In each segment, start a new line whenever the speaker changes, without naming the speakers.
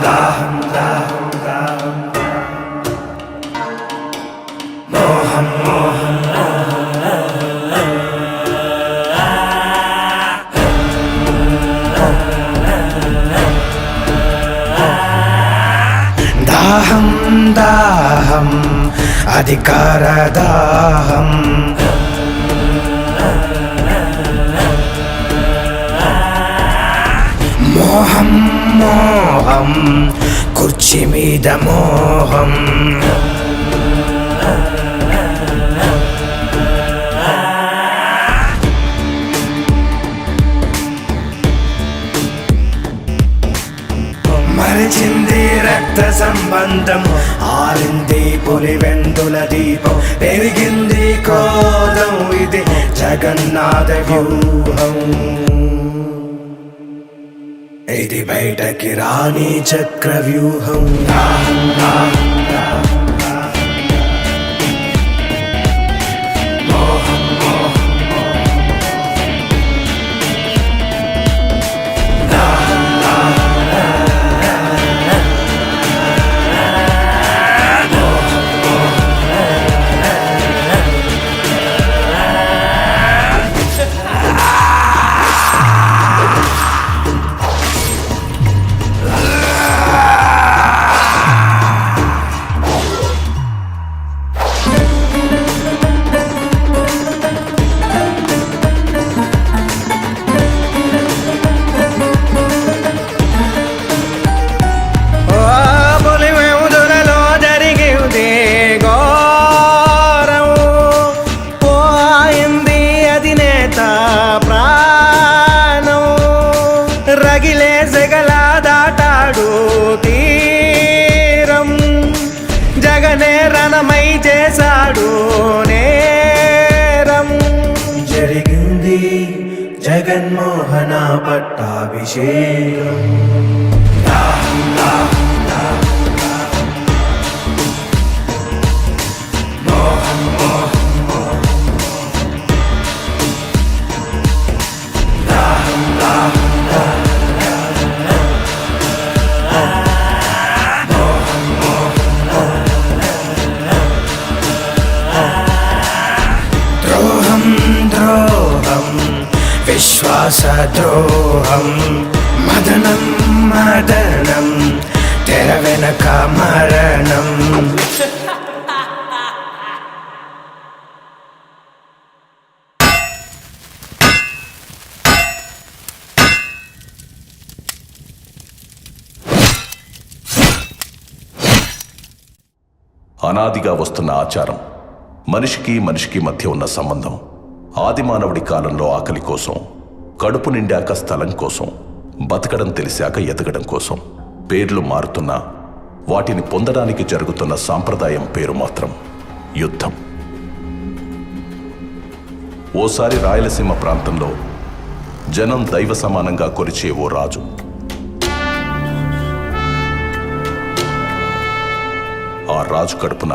దాహం దాహం దాహం మోహం మోహం దాహం దాహం అధికార దాహం మోహం మోహం కుర్చీ మీద మోహం మరిచింది రక్త సంబంధం ఆరింది పులివెందుల దీపం పెరిగింది క్రోధం ఇది జగన్నాథ వ్యూహం ఇది బయటకి రాని చక్రవ్యూహం రగిలే సెగల దాటాడు తీరం జగనే రణమై చేశాడు నేరం జరిగింది జగన్మోహన పట్టాభిషేకం విశ్వాసద్రోహం మదనం మదనం తెర వెనక మరణం
అనాదిగా వస్తున్న ఆచారం మనిషికి మనిషికి మధ్య ఉన్న సంబంధం ఆదిమానవుడి కాలంలో ఆకలి కోసం కడుపు నిండాక స్థలం కోసం బతకడం తెలిసాక ఎదగడం కోసం పేర్లు మారుతున్నా వాటిని పొందడానికి జరుగుతున్న సాంప్రదాయం పేరు మాత్రం యుద్ధం. ఓసారి రాయలసీమ ప్రాంతంలో జనం దైవ సమానంగా కొలిచే ఓ రాజు. ఆ రాజు కడుపున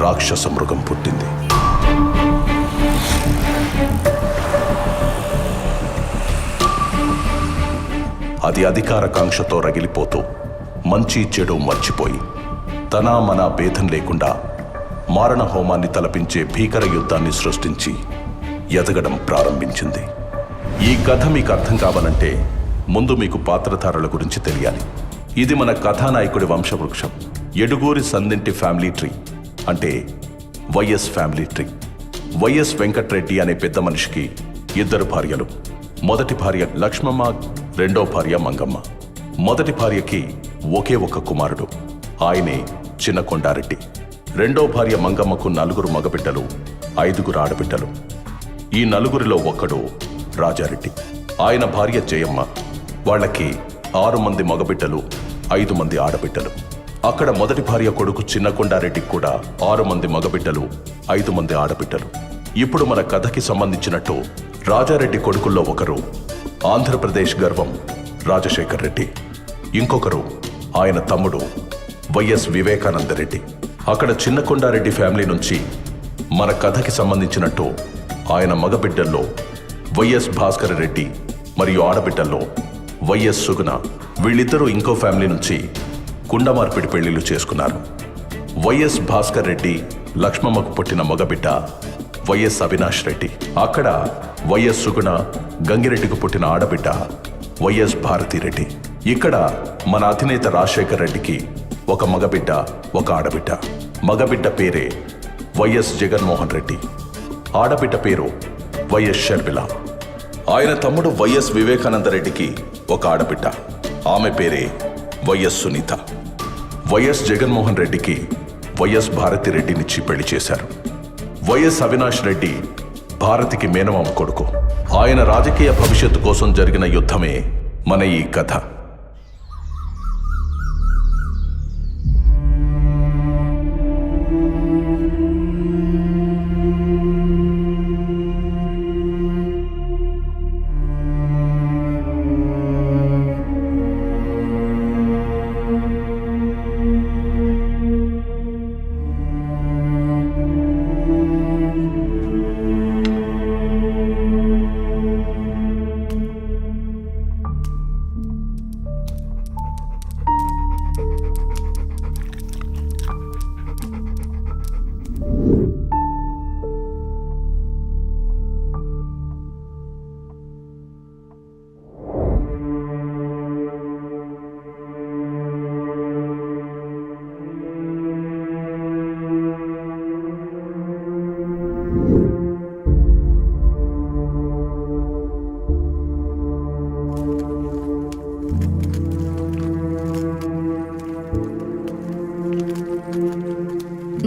రాక్షస మృగం పుట్టింది. అది అధికార కాంక్షతో రగిలిపోతూ మంచి చెడు మర్చిపోయి తన మన భేదం లేకుండా మారణ హోమాన్ని తలపించే భీకర యుద్ధాన్ని సృష్టించి ఎదగడం ప్రారంభించింది. ఈ కథ మీకు అర్థం కావాలంటే ముందు మీకు పాత్రధారుల గురించి తెలియాలి. ఇది మన కథానాయకుడి వంశవృక్షం. ఎడుగూరి సందింటి ఫ్యామిలీ ట్రీ అంటే YS family tree. YS Venkatreddy అనే పెద్ద మనిషికి 2 భార్యలు. మొదటి భార్య లక్ష్మమ్మ, రెండో భార్య మంగమ్మ. మొదటి భార్యకి ఒకే ఒక్క కుమారుడు, ఆయనే చిన్న కొండారెడ్డి. రెండో భార్య మంగమ్మకు 4 మగబిడ్డలు, 5 ఆడబిడ్డలు. ఈ 4 ఒక్కడు రాజారెడ్డి. ఆయన భార్య జయమ్మ. వాళ్ళకి 6 మంది మగబిడ్డలు, 5 మంది ఆడబిడ్డలు. అక్కడ మొదటి భార్య కొడుకు చిన్న కొండారెడ్డికి కూడా 6 మంది మగబిడ్డలు, 5 మంది ఆడబిడ్డలు. ఇప్పుడు మన కథకి సంబంధించినట్టు రాజారెడ్డి కొడుకుల్లో ఒకరు ఆంధ్రప్రదేశ్ గర్వం రాజశేఖర్ రెడ్డి, ఇంకొకరు ఆయన తమ్ముడు వైఎస్ వివేకానందరెడ్డి. అక్కడ చిన్న కొండారెడ్డి ఫ్యామిలీ నుంచి మన కథకి సంబంధించినట్టు ఆయన మగబిడ్డల్లో వైఎస్ భాస్కర్ రెడ్డి మరియు ఆడబిడ్డల్లో వైఎస్ సుగుణ. వీళ్ళిద్దరూ ఇంకో ఫ్యామిలీ నుంచి కుండమార్పిడి పెళ్లిళ్ళు చేసుకున్నారు. వైఎస్ భాస్కర్ రెడ్డి లక్ష్మమ్మకు పుట్టిన మగబిడ్డ వైఎస్ అవినాష్ రెడ్డి. అక్కడ వైఎస్ సుగుణ గంగిరెడ్డికి పుట్టిన ఆడబిడ్డ వైఎస్ భారతిరెడ్డి. ఇక్కడ మన అధినేత రాజశేఖర్ రెడ్డికి ఒక మగబిడ్డ, ఒక ఆడబిడ్డ. మగబిడ్డ పేరే వైఎస్ జగన్మోహన్ రెడ్డి, ఆడబిడ్డ పేరు వైఎస్ షర్మిల. ఆయన తమ్ముడు వైఎస్ వివేకానంద రెడ్డికి ఒక ఆడబిడ్డ, ఆమె పేరే వైఎస్ సునీత. వైఎస్ జగన్మోహన్ రెడ్డికి వైఎస్ భారతిరెడ్డినిచ్చి పెళ్లి చేశారు. వైఎస్ అవినాష్ రెడ్డి భారతికి మేనమామ కొడుకు. ఆయన రాజకీయ భవిష్యత్తు కోసం జరిగిన యుద్ధమే మన ఈ కథ.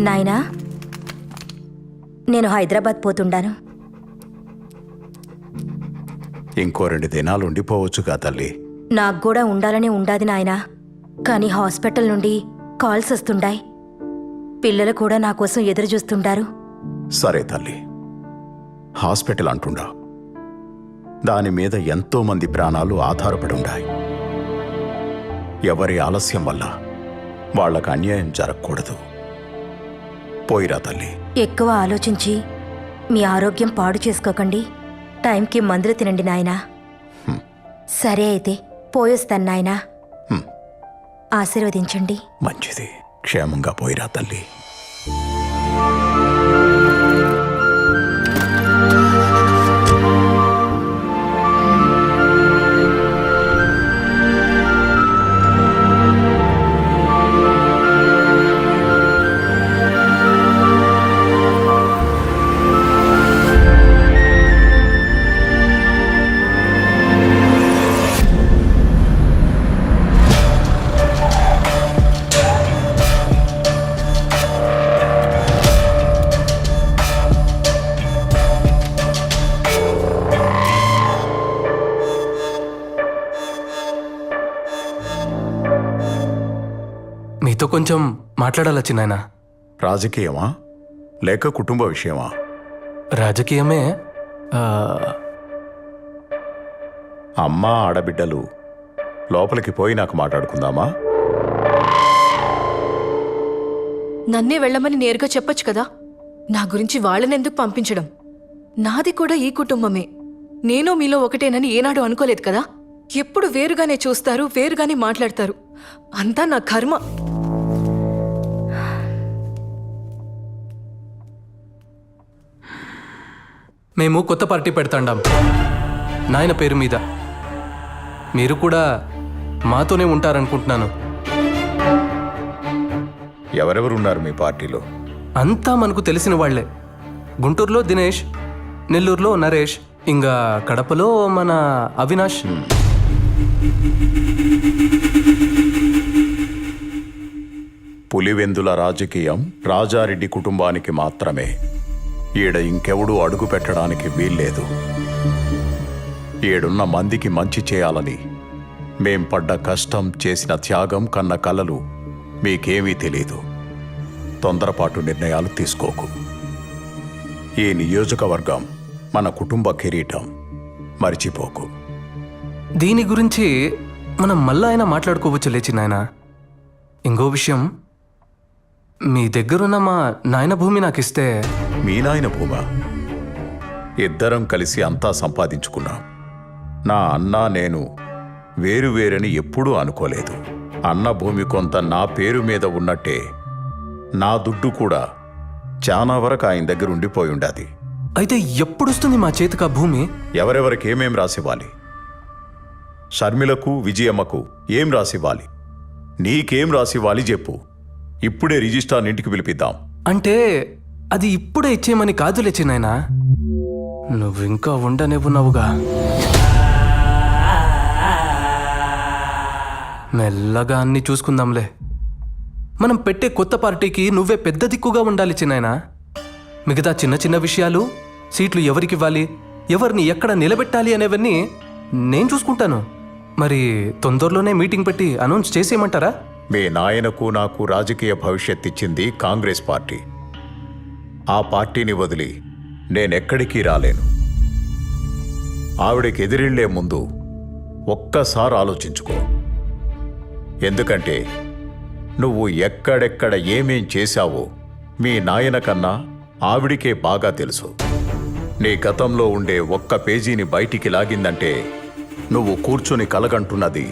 నాయనా, నేను హైదరాబాద్ పోతుండాను.
ఇంకో 2 దినాలు ఉండిపోవచ్చుగా తల్లి.
నాకు కూడా ఉండాలని ఉండాది నాయనా, కానీ హాస్పిటల్ నుండి కాల్స్ వస్తుండాయి. పిల్లలు కూడా నా కోసం ఎదురు చూస్తుండారు.
సరే తల్లి, హాస్పిటల్ అంటుండా, దాని మీద ఎంతో మంది ప్రాణాలు ఆధారపడి ఉన్నాయి. ఎవరి ఆలస్యం వల్ల వాళ్ళకు అన్యాయం జరగకూడదు. పోయిరా తల్లి.
ఎక్కువ ఆలోచించి మీ ఆరోగ్యం పాడు చేసుకోకండి. టైంకి మందులు తినండి నాయనా. సరే అయితే పోయొస్తాను నాయనా. ఆశీర్వదించండి.
మంచిది, క్షేమంగా పోయిరా తల్లి.
మీతో కొంచెం మాట్లాడాలి చిన్నాయన.
రాజకీయమా లేక కుటుంబ విషయమా?
రాజకీయమే.
అమ్మా ఆడబిడ్డలు లోపలికి పోయి నాకు మాట్లాడుకుందామా?
నన్నే వెళ్ళమని నేరుగా చెప్పొచ్చు కదా. నా గురించి వాళ్ళనెందుకు పంపించడం? నాది కూడా ఈ కుటుంబమే. నేను మీలో ఒకటేనని ఏనాడు అనుకోలేదు కదా. ఎప్పుడు వేరుగానే చూస్తారు, వేరుగానే మాట్లాడతారు. అంతా నా కర్మ.
మేము కొత్త పార్టీ పెడతాండాం నాయన పేరు మీద. మీరు కూడా మాతోనే ఉంటారనుకుంటున్నాను.
ఎవరెవరున్నారు మీ పార్టీలో?
అంతా మనకు తెలిసిన వాళ్లే. గుంటూరులో దినేష్, నెల్లూరులో నరేష్, ఇంకా కడపలో మన అవినాష్.
పులివెందుల రాజకీయం రాజారెడ్డి కుటుంబానికి మాత్రమే. ఈడ ఇంకెవడూ అడుగు పెట్టడానికి వీల్లేదు. ఏడున్న మందికి మంచి చేయాలని మేం పడ్డ కష్టం, చేసిన త్యాగం, కన్న కలలు మీకేమీ తెలీదు. తొందరపాటు నిర్ణయాలు తీసుకోకు. ఈ నియోజకవర్గం మన కుటుంబ కిరీటం, మర్చిపోకు.
దీని గురించి మనం మళ్ళా అయినా మాట్లాడుకోవచ్చు లేచి నాయన. ఇంకో విషయం, మీ దగ్గరున్న మా నాయన భూమి నాకు ఇస్తే.
మీ నాయన భూమా? ఇద్దరం కలిసి అంతా సంపాదించుకున్నాం. నా అన్న, నేను వేరువేరని ఎప్పుడూ అనుకోలేదు. అన్న భూమి కొంత నా పేరు మీద ఉన్నట్టే నా దుడ్డు కూడా చాలా వరకు ఆయన దగ్గర ఉండిపోయి ఉండాది.
అయితే ఎప్పుడొస్తుంది మా చేతికి ఆ భూమి?
ఎవరెవరికి ఏమేం రాసివ్వాలి? షర్మిలకు, విజయమ్మకు ఏం రాసివ్వాలి? నీకేం రాసివ్వాలి చెప్పు. ఇప్పుడే రిజిస్ట్రార్ ఇంటికి పిలిపిద్దాం.
అంటే అది ఇప్పుడే ఇచ్చేయమని కాదులే చిన్నాయనా, నువ్వింకా ఉండనివ్వున్నావుగా. మెల్లగా అన్ని చూసుకుందాంలే. మనం పెట్టే కొత్త పార్టీకి నువ్వే పెద్ద దిక్కుగా ఉండాలి చిన్నాయనా. మిగతా చిన్న చిన్న విషయాలు, సీట్లు ఎవరికివ్వాలి, ఎవరిని ఎక్కడ నిలబెట్టాలి అనేవన్నీ నేను చూసుకుంటాను. మరి తొందరలోనే మీటింగ్ పెట్టి అనౌన్స్ చేసేయమంటారా?
మీ నాయనకు నాకు రాజకీయ భవిష్యత్ ఇచ్చింది కాంగ్రెస్ పార్టీ. ఆ పార్టీని వదిలి నేనెక్కడికి రాలేను. ఆవిడకి ఎదిరిళ్లే ముందు ఒక్కసారి ఆలోచించుకో. ఎందుకంటే నువ్వు ఎక్కడెక్కడ ఏమేం చేశావో మీ నాయన కన్నా ఆవిడికే బాగా తెలుసు. నీ గతంలో ఉండే ఒక్క పేజీని బయటికి లాగిందంటే నువ్వు కూర్చొని కలగంటున్నది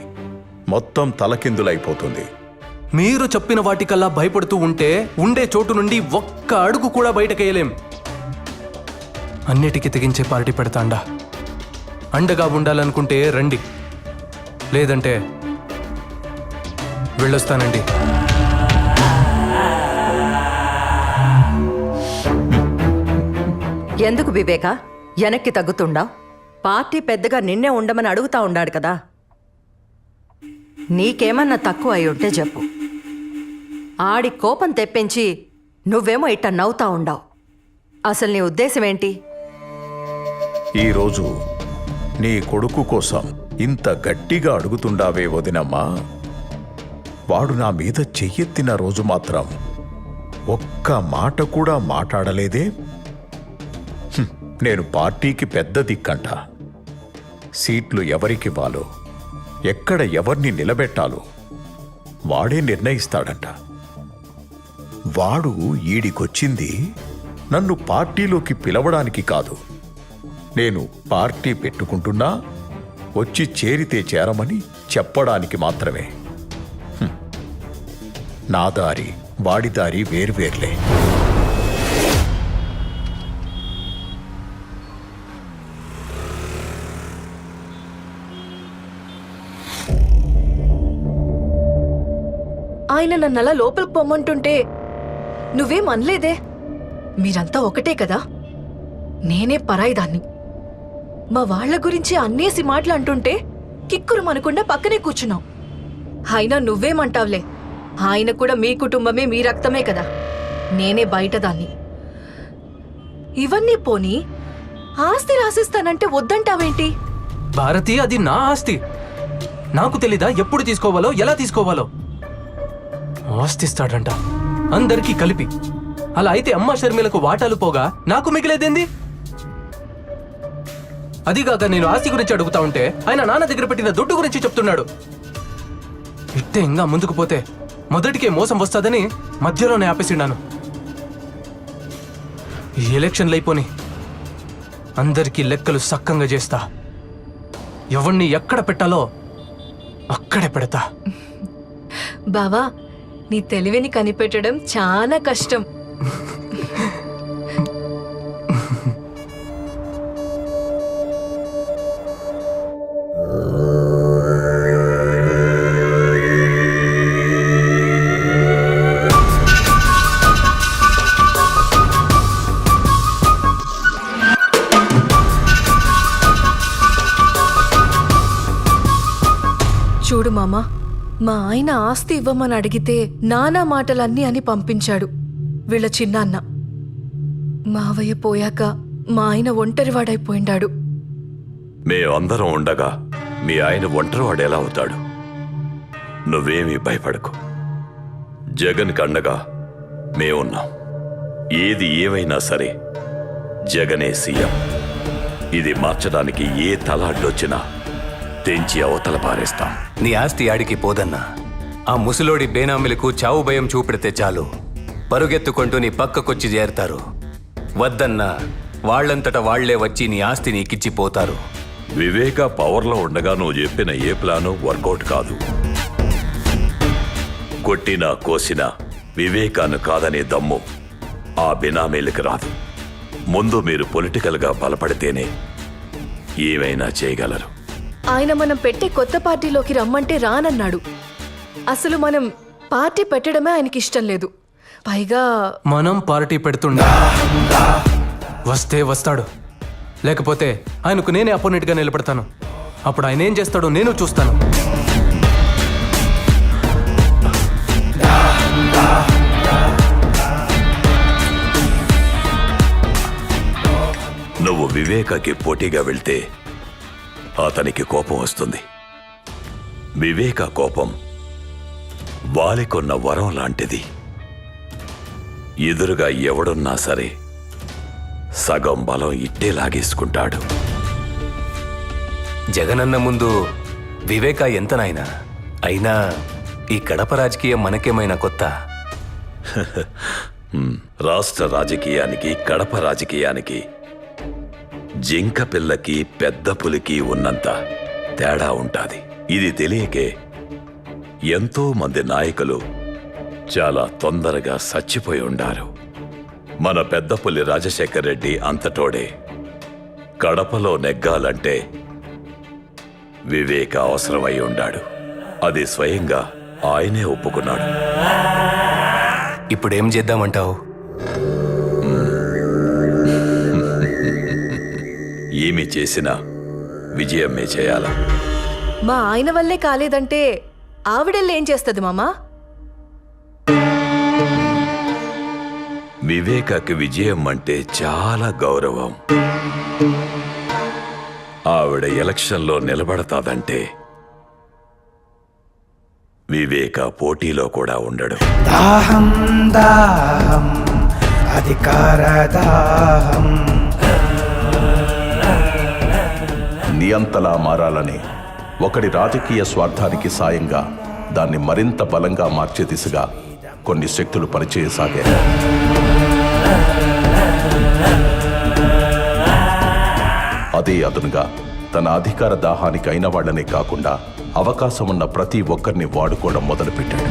మొత్తం తలకిందులైపోతుంది.
మీరు చెప్పిన వాటికల్లా భయపడుతూ ఉంటే ఉండే చోటు నుండి ఒక్క అడుగు కూడా బయటకేయలేం. అన్నిటికీ తెగించే పార్టీ పెడతాండా. అండగా ఉండాలనుకుంటే రండి, లేదంటే వెళ్ళొస్తానండి.
ఎందుకు వివేక వెనక్కి తగ్గుతుండావు? పార్టీ పెద్దగా నిన్నే ఉండమని అడుగుతా ఉండాడు కదా. నీకేమన్నా తక్కువ అయి ఉంటే చెప్పు. ఆడి కోపం తెప్పించి నువ్వేమో ఇట్ట నవ్వుతా ఉండావు. అసలు నీ ఉద్దేశం ఏంటి?
ఈరోజు నీ కొడుకు కోసం ఇంత గట్టిగా అడుగుతుండావే వదినమ్మా. వాడు నా మీద చెయ్యెత్తిన రోజు మాత్రం ఒక్క మాట కూడా మాట్లాడలేదే. నేను పార్టీకి పెద్ద దిక్కంట. సీట్లు ఎవరికివ్వాలో, ఎక్కడ ఎవరిని నిలబెట్టాలో వాడే నిర్ణయిస్తాడంట. వాడు ఈడికొచ్చింది నన్ను పార్టీలోకి పిలవడానికి కాదు. నేను పార్టీ పెట్టుకుంటున్నా, వచ్చి చేరితే చేరమని చెప్పడానికి మాత్రమే. నా దారి వాడి దారి వేర్వేర్లే.
ఆయన నన్నలా లోపలికి పొమ్మంటుంటే నువ్వేం అనలేదే. మీరంతా ఒకటే కదా, నేనే పరాయిదాన్ని. మా వాళ్ల గురించి అన్నేసి మాటలు అంటుంటే కిక్కురు మనకుండా పక్కనే కూర్చున్నావు. అయినా నువ్వేమంటావులే, ఆయన కూడా మీ కుటుంబమే, మీ రక్తమే కదా. నేనే బయటదాన్ని. ఇవన్నీ పోనీ ఆస్తి రాసిస్తానంటే వద్దంటావేంటి?
భారతి, అది నా ఆస్తి. నాకు తెలీదా ఎప్పుడు తీసుకోవాలో, ఎలా తీసుకోవాలో? ఆస్తిస్తాడంట అందరికీ కలిపి. అలా అయితే అమ్మ షర్మిలకు వాటాలు పోగా నాకు మిగిలేదేంది? అదిగాక నేను ఆస్తి గురించి అడుగుతా ఉంటే ఆయన నాన్న దగ్గర పెట్టిన దుడ్డు గురించి చెప్తున్నాడు. ఇట్టే ఇంకా ముందుకు పోతే మొదటికే మోసం వస్తుందని మధ్యలోనే ఆపేసిండాను. ఈ ఎలక్షన్లు అయిపోని అందరికీ లెక్కలు సక్కంగా చేస్తా. ఎవరిని ఎక్కడ పెట్టాలో అక్కడే పెడతా.
బావా, నీ తెలివిని కనిపెట్టడం చాలా కష్టం. చూడు మామా, మా ఆయన ఆస్తి ఇవ్వమని అడిగితే నానా మాటలన్నీ అని పంపించాడు వీళ్ళ చిన్నాన్న. మావయ్య పోయాక మా ఆయన ఒంటరివాడైపోయిండాడు.
మేమందరం ఉండగా మీ ఆయన ఒంటరివాడు ఎలా అవుతాడు? నువ్వేమీ భయపడకు. జగన్కి అండగా మేమున్నాం. ఏది ఏమైనా సరే జగనే సీఎం. ఇది మార్చడానికి ఏ తల అడ్డొచ్చినా తెంచి అవతల పారేస్తాం.
నీ ఆస్తి ఆడికి పోదన్నా. ఆ ముసలోడి బేనామిలకు చావు భయం చూపెడితే చాలు, పరుగెత్తుకుంటూ నీ పక్కకొచ్చి చేరతారు. వద్దన్నా వాళ్లంతట వాళ్లే వచ్చి నీ ఆస్తి నీకిచ్చిపోతారు.
వివేక పవర్లో ఉండగా నువ్వు చెప్పిన ఏ ప్లాను వర్కౌట్ కాదు. కొట్టినా కోసినా వివేకాన్ని కాదనే దమ్ము ఆ బినామీలకు రాదు. ముందు మీరు పొలిటికల్గా బలపడితేనే ఏమైనా చేయగలరు.
ఆయన మనం పెట్టే కొత్త పార్టీలోకి రమ్మంటే రానన్నాడు. అసలు మనం పార్టీ పెట్టడమే ఆయనకి ఇష్టం లేదు. పైగా
మనం పార్టీ పెడుతుండా వస్తే వస్తాడు, లేకపోతే ఆయనకు నేనే అపోనెంట్గా నిలబడతాను. అప్పుడు ఆయన ఏం చేస్తాడో నేను చూస్తాను.
నువ్వు వివేకకి పోటీగా వెళ్తే అతనికి కోపం వస్తుంది. వివేక కోపం వాలికొన్న వరం లాంటిది. ఎదురుగా ఎవడున్నా సరే సగం బలం ఇట్టే లాగేసుకుంటాడు.
జగనన్న ముందు వివేక ఎంత నాయనా? అయినా ఈ కడప రాజకీయం మనకేమైనా కొత్త?
రాష్ట్ర రాజకీయానికి కడప రాజకీయానికి జింక పిల్లకి పెద్ద పులికి ఉన్నంత తేడా ఉంటాది. ఇది తెలియకే ఎంతో మంది నాయకులు చాలా తొందరగా చచ్చిపోయి ఉండారు. మన పెద్ద పులి రాజశేఖర్ రెడ్డి అంతటోడే. కడపలో నెగ్గాలంటే వివేక అవసరమై ఉండాడు. అది స్వయంగా ఆయనే ఒప్పుకున్నాడు.
ఇప్పుడేం చేద్దామంటావు?
ఏమి చేసినా విజయమే చేయాల.
మా ఆయన వల్లే కాలేదంటే ఆవిడెళ్ళేం చేస్తుంది మామా?
వివేకకి విజయం అంటే చాలా గౌరవం. ఆవిడ ఎలక్షన్లో నిలబడతాదంటే వివేక పోటీలో కూడా ఉండడు.
దాహం దాహం అధికార దాహం.
నియంతలా మారాలని ఒకడి రాజకీయ స్వార్థానికి సాయంగా దాన్ని మరింత బలంగా మార్చే దిశగా కొన్ని శక్తులు పనిచేయసాగాయి. అదే అదునుగా తన అధికార దాహానికి అయిన వాళ్లనే కాకుండా అవకాశం ఉన్న ప్రతి ఒక్కరిని వాడుకోవడం మొదలుపెట్టాడు.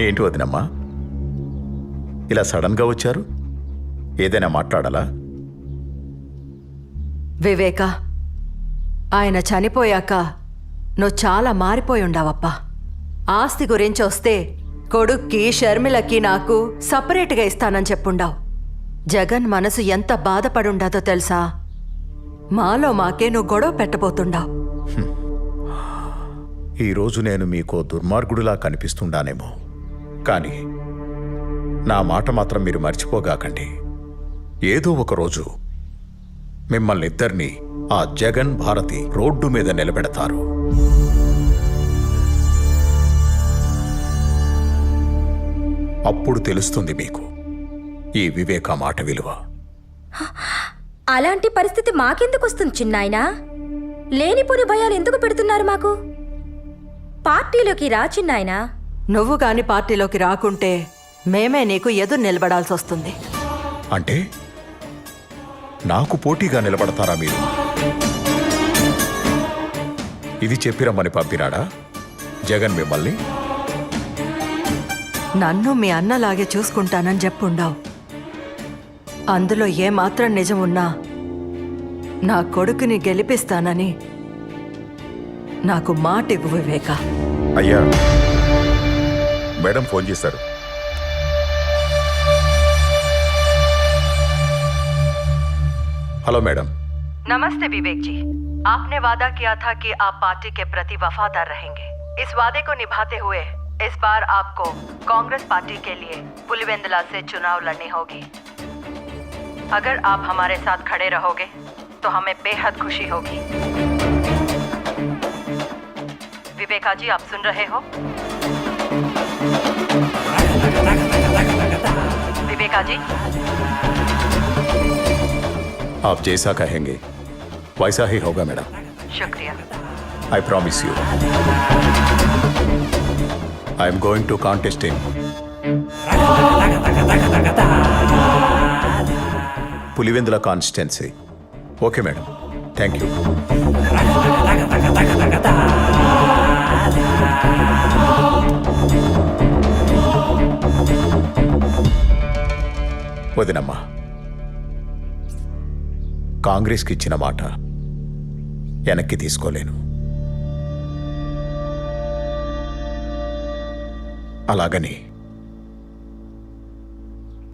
ఏంటి వదినమ్మా, ఇలా సడన్గా వచ్చారు? ఏదైనా మాట్లాడాలా?
వివేక, ఆయన చనిపోయాక నువ్వు చాలా మారిపోయి ఉండావప్పా. ఆస్తి గురించి వస్తే కొడుక్కి షర్మిలకి నాకు సపరేట్గా ఇస్తానని చెప్పుండావు. జగన్ మనసు ఎంత బాధపడుండాదో తెలుసా? మాలో మాకే నువ్వు గొడవ పెట్టబోతుండావు.
ఈరోజు నేను మీకు దుర్మార్గుడిలా కనిపిస్తుండానేమో, కానీ నా మాట మాత్రం మీరు మర్చిపోగాకండి. ఏదో ఒక రోజు మిమ్మల్ని ఇద్దరినీ ఆ జగన్ భారతి రోడ్డు మీద నిలబెడతారు. అప్పుడు తెలుస్తుంది మీకు ఈ వివేక మాట విలువ.
అలాంటి పరిస్థితి మాకెందుకు వస్తుంది చిన్నాయనా? లేనిపోని భయాలు ఎందుకు పెడుతున్నారు మాకు? పార్టీలోకి రా చిన్నాయనా.
నువ్వు గాని పార్టీలోకి రాకుంటే మేమే నీకు ఎదురు నిలబడాల్సి వస్తుంది.
అంటే నాకు పోటీగా నిలబడతారా మీరు? ఇది చెప్పిరమ్మని పంపినాడా జగన్ మిమ్మల్ని?
నన్ను మీ అన్నలాగే చూసుకుంటానని చెప్పుండావు. అందులో ఏమాత్రం నిజం ఉన్నా నా కొడుకుని గెలిపిస్తానని నాకు మాట ఇవ్వు వివేక.
అయ్యా, మేడం ఫోన్ చేశారు. హలో మేడం,
नमस्ते विवेक जी। आपने वादा किया था कि आप पार्टी के प्रति वफादार रहेंगे। इस वादे को निभाते हुए इस बार आपको कांग्रेस पार्टी के लिए पुलिवेंदला से चुनाव लड़नी होगी। अगर आप हमारे साथ खड़े रहोगे तो हमें बेहद खुशी होगी। विवेका जी, आप सुन रहे हो? विवेका जी,
आप जैसा कहेंगे वैसा ही होगा मैडम।
शुक्रिया।
I promise you. I am going to contest in Pulivendula constituency. Okay madam, thank you. వదినమ్మా, కాంగ్రెస్కి ఇచ్చిన మాట వెనక్కి తీసుకోలేను. అలాగని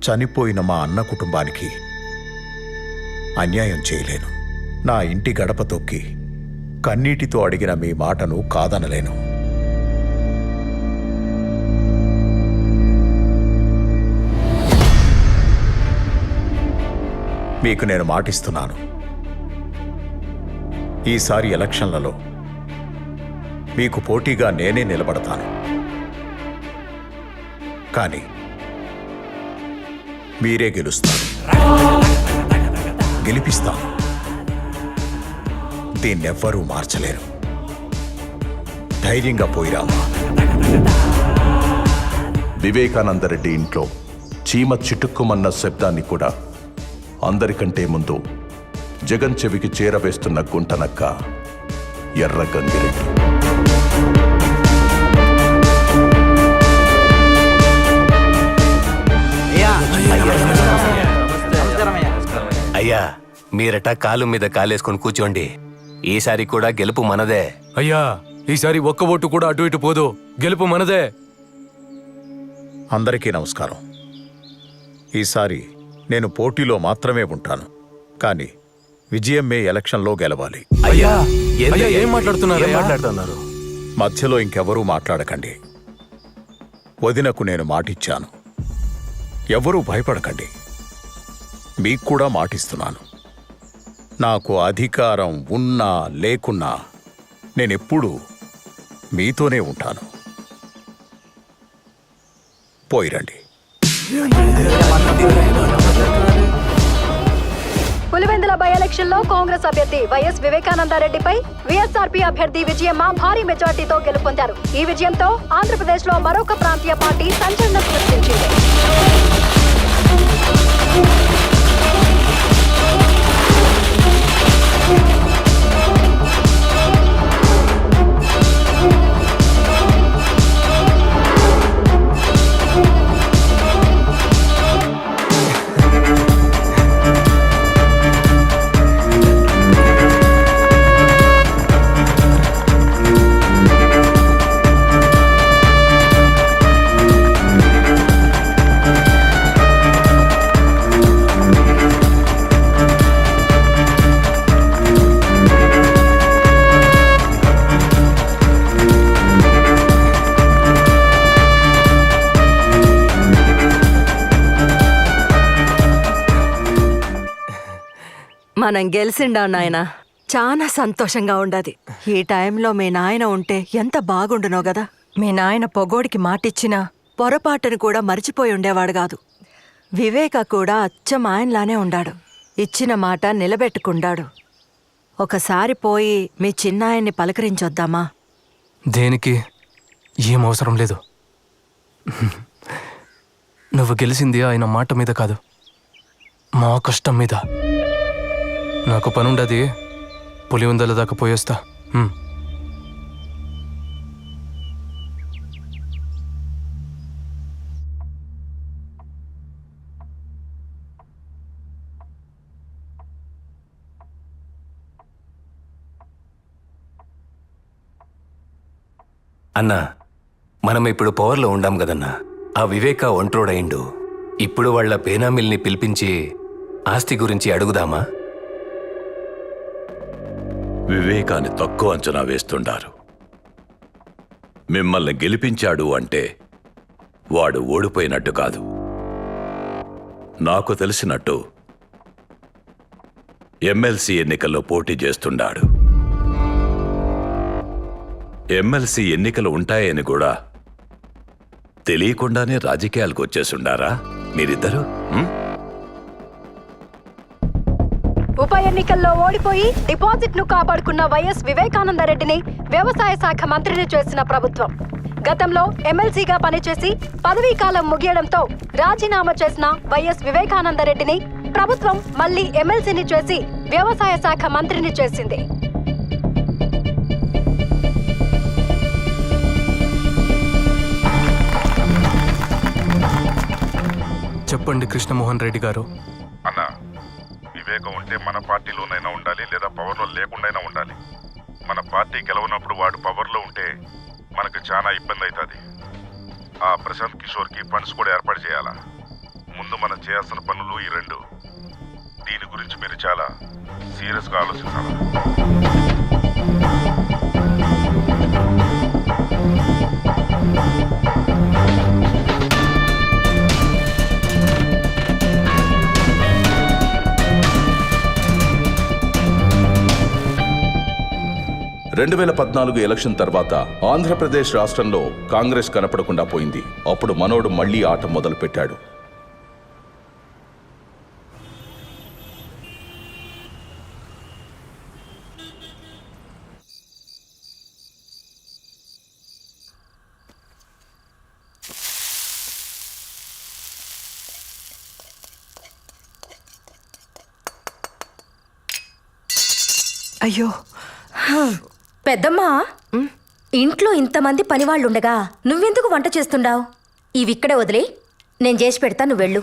చనిపోయిన మా అన్న కుటుంబానికి అన్యాయం చేయలేను. నా ఇంటి గడప తొక్కి కన్నీటితో అడిగిన మీ మాటను కాదనలేను. మీకు నేను మాటిస్తున్నాను, ఈసారి ఎలక్షన్లలో మీకు పోటీగా నేనే నిలబడతాను. కానీ మీరే గెలుస్తారు, గెలిపిస్తాను. దీన్నెవ్వరూ మార్చలేరు. ధైర్యంగా పోయిరామా.
వివేకానందరెడ్డి ఇంట్లో చీమ చిటుక్కుమన్న శబ్దాన్ని కూడా అందరికంటే ముందు జగన్ చెవికి చేరవేస్తున్న గుంటనక్క ఎర్ర గంగిరెడ్డి.
అయ్యా, మీరట కాలు మీద కాలేసుకొని కూర్చోండి. ఈసారి కూడా గెలుపు మనదే.
అయ్యా, ఈసారి ఒక్క ఓటు కూడా అటు ఇటు పోదు, గెలుపు మనదే.
అందరికీ నమస్కారం. ఈసారి నేను పోటీలో మాత్రమే ఉంటాను, కానీ విజయం మే ఎలక్షన్లో గెలవాలి.
అయ్యా,
ఏం మాట్లాడుతున్నారు?
మధ్యలో ఇంకెవరూ మాట్లాడకండి. వదినకు నేను మాటిచ్చాను. ఎవరూ భయపడకండి. మీకు కూడా మాటిస్తున్నాను. నాకు అధికారం ఉన్నా లేకున్నా నేనెప్పుడూ మీతోనే ఉంటాను. పోయిరండి.
పులివెందుల బై ఎలక్షన్ లో కాంగ్రెస్ అభ్యర్థి వైఎస్ వివేకానందరెడ్డిపై వైఎస్ఆర్పీ అభ్యర్థి విజయమ్మ భారీ మెజార్టీతో గెలుపొందారు. ఈ విజయంతో ఆంధ్రప్రదేశ్ లో మరొక ప్రాంతీయ పార్టీ సంచలనం సృష్టించింది.
మనం గెలిచిండా నాయన, చాలా సంతోషంగా ఉండదు. ఈ టైంలో మీ నాయన ఉంటే ఎంత బాగుండునో గదా. మీ నాయన పొగోడికి మాటిచ్చినా పొరపాటును కూడా మర్చిపోయి ఉండేవాడు కాదు. వివేక కూడా అచ్చం ఆయనలానే ఉండాడు. ఇచ్చిన మాట నిలబెట్టుకుండాడు. ఒకసారి పోయి మీ చిన్నాయన్ని పలకరించొద్దామా?
దేనికి? ఏం అవసరం లేదు. నువ్వు గెలిచింది ఆయన మాట మీద కాదు, మా కష్టం మీద. నాకు పనుండది, పులివెందుల దాకా పోయేస్తా.
అన్నా, మనం ఇప్పుడు పవర్లో ఉండాం కదన్నా. ఆ వివేక ఒంట్రోడయిండు. ఇప్పుడు వాళ్ళ పేనామిల్ని పిలిపించి ఆస్తి గురించి అడుగుదామా?
వివేకాన్ని తక్కువ అంచనా వేస్తుండారు. మిమ్మల్ని గెలిపించాడు అంటే వాడు ఓడిపోయినట్టు కాదు. నాకు తెలిసినట్టు ఎమ్మెల్సీ ఎన్నికల్లో పోటీ చేస్తుండాడు. ఎమ్మెల్సీ ఎన్నికలు ఉంటాయని కూడా తెలియకుండానే రాజకీయాలకు వచ్చేసుండారా మీరిద్దరు?
ఉప ఎన్నికల్లో ఓడిపోయి డిపాజిట్ ను కాపాడుకున్న వైఎస్ వివేకానందరెడ్డిని వ్యవసాయ శాఖ మంత్రిని చేసిన ప్రభుత్వం గతంలో ఎమ్మెల్సీగా పనిచేసి పదవీ కాలం ముగియడంతో రాజీనామా చేసిన వైఎస్ వివేకానందరెడ్డిని ప్రభుత్వం మళ్లీ ఎమ్మెల్సీని చేసి వ్యవసాయ శాఖ మంత్రిని చేసింది.
చెప్పండి కృష్ణమోహన్ రెడ్డి గారు.
అన్న, వివేకం ఉంటే మన పార్టీలోనైనా ఉండాలి, లేదా పవర్లో లేకుండాయినా ఉండాలి. మన పార్టీ గెలవనప్పుడు వాడు పవర్లో ఉంటే మనకు చాలా ఇబ్బంది అవుతుంది. ఆ ప్రశాంత్ కిషోర్కి ఫండ్స్ కూడా ఏర్పాటు చేయాలా. ముందు మనం చేయాల్సిన పనులు ఈ రెండు. దీని గురించి మీరు చాలా సీరియస్గా ఆలోచించాలి.
2014 ఎలక్షన్ తర్వాత ఆంధ్రప్రదేశ్ రాష్ట్రంలో కాంగ్రెస్ కనపడకుండా పోయింది. అప్పుడు మనోడు మళ్లీ ఆట మొదలుపెట్టాడు.
అయ్యో
పెద్దమ్మా, ఇంట్లో ఇంతమంది పనివాళ్ళుండగా నువ్వెందుకు వంట చేస్తుండావు? ఇవిక్కడే వదిలే, నేను చేసి పెడతా, నువ్వు వెళ్ళు.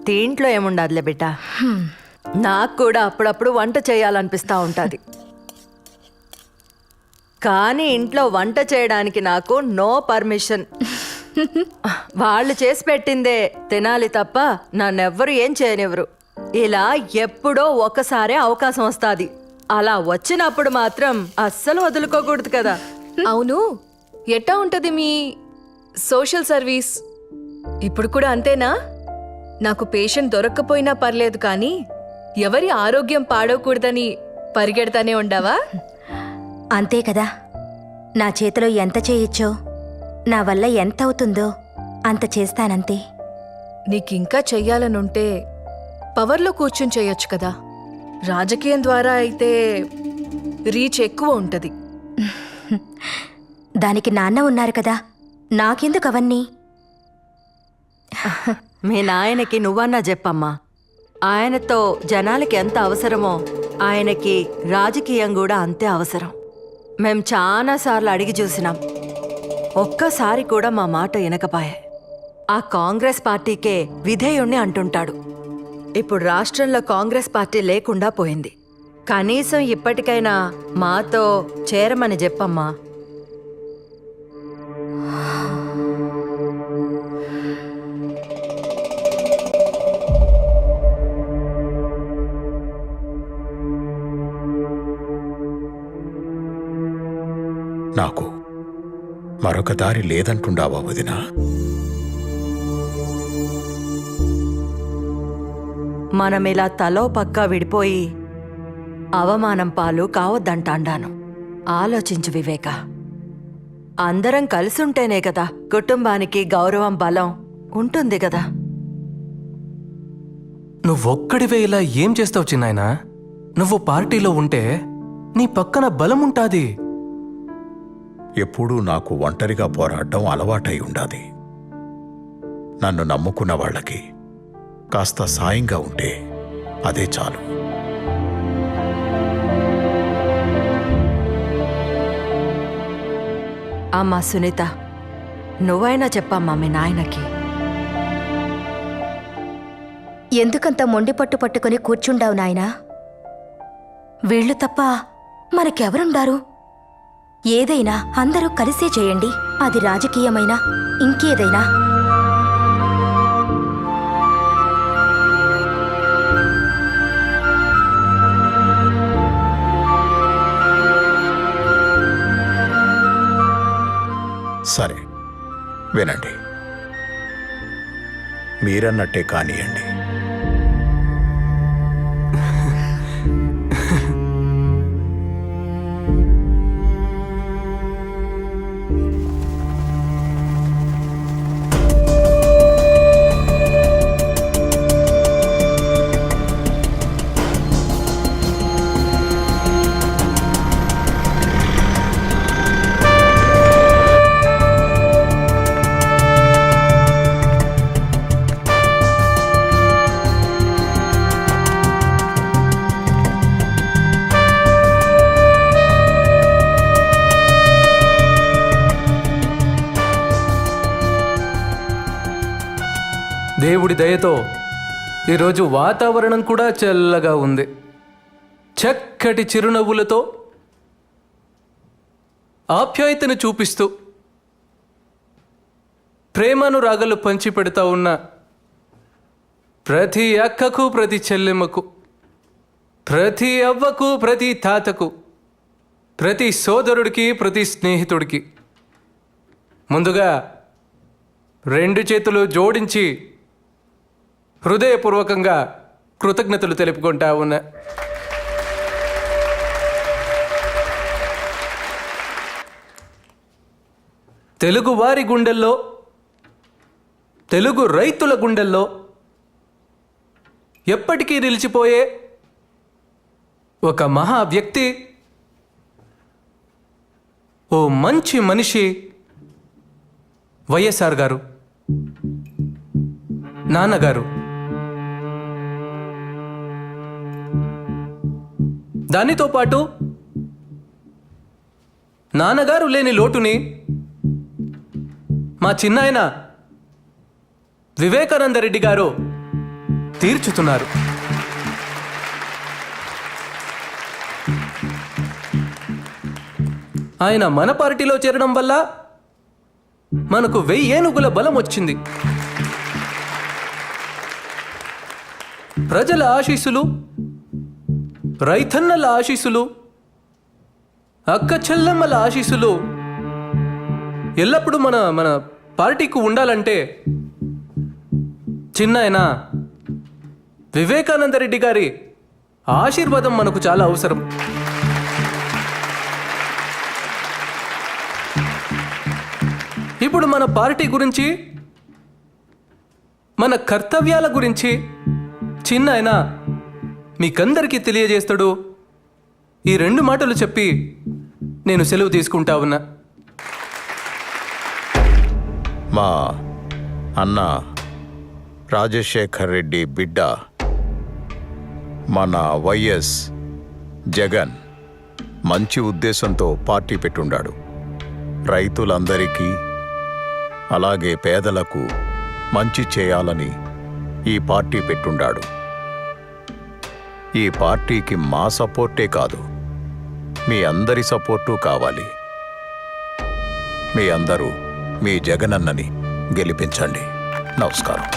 దీంట్లో ఏముండదులే బిడ్డ, నాకు కూడా అప్పుడప్పుడు వంట చేయాలనిపిస్తూ ఉంటుంది. కానీ ఇంట్లో వంట చేయడానికి నాకు నో పర్మిషన్. వాళ్ళు చేసి పెట్టిందే తినాలి తప్ప నన్నెవ్వరు ఏం చేయనివ్వరు. ఇలా ఎప్పుడో ఒకసారి అవకాశం వస్తుంది. అలా వచ్చినప్పుడు మాత్రం అస్సలు వదులుకోకూడదు కదా.
అవును, ఎట్టా ఉంటది మీ సోషల్ సర్వీస్? ఇప్పుడు కూడా అంతేనా? నాకు పేషెంట్ దొరక్కపోయినా పర్లేదు, కానీ ఎవరి ఆరోగ్యం పాడవకూడదని పరిగెడతానే ఉండవా?
అంతే కదా, నా చేతిలో ఎంత చేయొచ్చో, నా వల్ల ఎంత అవుతుందో అంత చేస్తానంతే.
నీకింకా చెయ్యాలనుంటే పవర్లో కూర్చుని చేయొచ్చు కదా. రాజకీయం ద్వారా అయితే రీచ్ ఎక్కువ ఉంటది.
దానికి నాన్న ఉన్నారు కదా, నాకెందుకు అవన్నీ?
మీ నాయనకి నువ్వన్నా చెప్పమ్మా. ఆయనతో జనాలకి ఎంత అవసరమో ఆయనకి రాజకీయం కూడా అంతే అవసరం. మేం చాలాసార్లు అడిగి చూసినాం, ఒక్కసారి కూడా మా మాట వినకపాయే. ఆ కాంగ్రెస్ పార్టీకే విధేయుణ్ణి అంటుంటాడు. ఇప్పుడు రాష్ట్రంలో కాంగ్రెస్ పార్టీ లేకుండా పోయింది. కనీసం ఇప్పటికైనా మాతో చేరమని చెప్పమ్మా.
నాకు మరొక దారి లేదంటుండావా వదినా?
మనమిలా తలో పక్కా విడిపోయి అవమానం పాలు కావద్దంటాండాను. ఆలోచించు వివేక, అందరం కలిసుంటేనే కదా కుటుంబానికి గౌరవం, బలం ఉంటుంది కదా.
నువ్వొక్కడివే ఇలా ఏం చేస్తావు చిన్నాయనా? నువ్వు పార్టీలో ఉంటే నీ పక్కన బలం ఉంటాది.
ఎప్పుడూ నాకు ఒంటరిగా పోరాడడం అలవాటై ఉండాది. నన్ను నమ్ముకున్న వాళ్ళకి కాస్త సాయంగా ఉంటే అదే చాలు.
అమ్మా సునీత, నువ్వైనా చెప్పమ్మా మీ నాయనకి.
ఎందుకంత మొండి పట్టు పట్టుకుని కూర్చుండావు నాయనా? వీళ్ళు తప్ప మనకెవరుండారు? ఏదైనా అందరూ కలిసే చేయండి, అది రాజకీయమైనా ఇంకేదైనా.
సరే వినండి, మీరన్నట్టే కానియండి.
దేవుడి దయతో ఈరోజు వాతావరణం కూడా చల్లగా ఉంది. చక్కటి చిరునవ్వులతో ఆప్యాయతను చూపిస్తూ ప్రేమానురాగాలు పంచిపెడతా ఉన్న ప్రతి అక్కకు, ప్రతి చెల్లెమ్మకు, ప్రతి అవ్వకు, ప్రతి తాతకు, ప్రతి సోదరుడికి, ప్రతి స్నేహితుడికి ముందుగా 2 చేతులు జోడించి హృదయపూర్వకంగా కృతజ్ఞతలు తెలుపుకుంటా ఉన్నా. తెలుగు వారి గుండెల్లో, తెలుగు రైతుల గుండెల్లో ఎప్పటికీ నిలిచిపోయే ఒక మహా వ్యక్తి, ఓ మంచి మనిషి వైఎస్ఆర్ గారు, నాన్నగారు. దానితో పాటు నాన్నగారు లేని లోటుని మా చిన్నాయన వివేకానందరెడ్డి గారు తీర్చుతున్నారు. ఆయన మన పార్టీలో చేరడం వల్ల మనకు 1000 ఏనుగుల బలం వచ్చింది. ప్రజల ఆశీస్సులు, రైతన్నల ఆశీస్సులు, అక్క చెల్లెమ్మల ఆశీస్సులు ఎల్లప్పుడూ మన పార్టీకి ఉండాలంటే చిన్నాయన వివేకానందరెడ్డి గారి ఆశీర్వాదం మనకు చాలా అవసరం. ఇప్పుడు మన పార్టీ గురించి, మన కర్తవ్యాల గురించి చిన్నాయన మీకందరికీ తెలియజేస్తాడు. ఈ 2 మాటలు చెప్పి నేను సెలవు తీసుకుంటా ఉన్నా.
మా అన్న రాజశేఖర్ రెడ్డి బిడ్డ మన వైఎస్ జగన్ మంచి ఉద్దేశంతో పార్టీ పెట్టుండాడు. రైతులందరికీ అలాగే పేదలకు మంచి చేయాలని ఈ పార్టీ పెట్టుండాడు. ఈ పార్టీకి మా సపోర్టే కాదు, మీ అందరి సపోర్టు కావాలి. మీ అందరూ మీ జగనన్నని గెలిపించండి. నమస్కారం.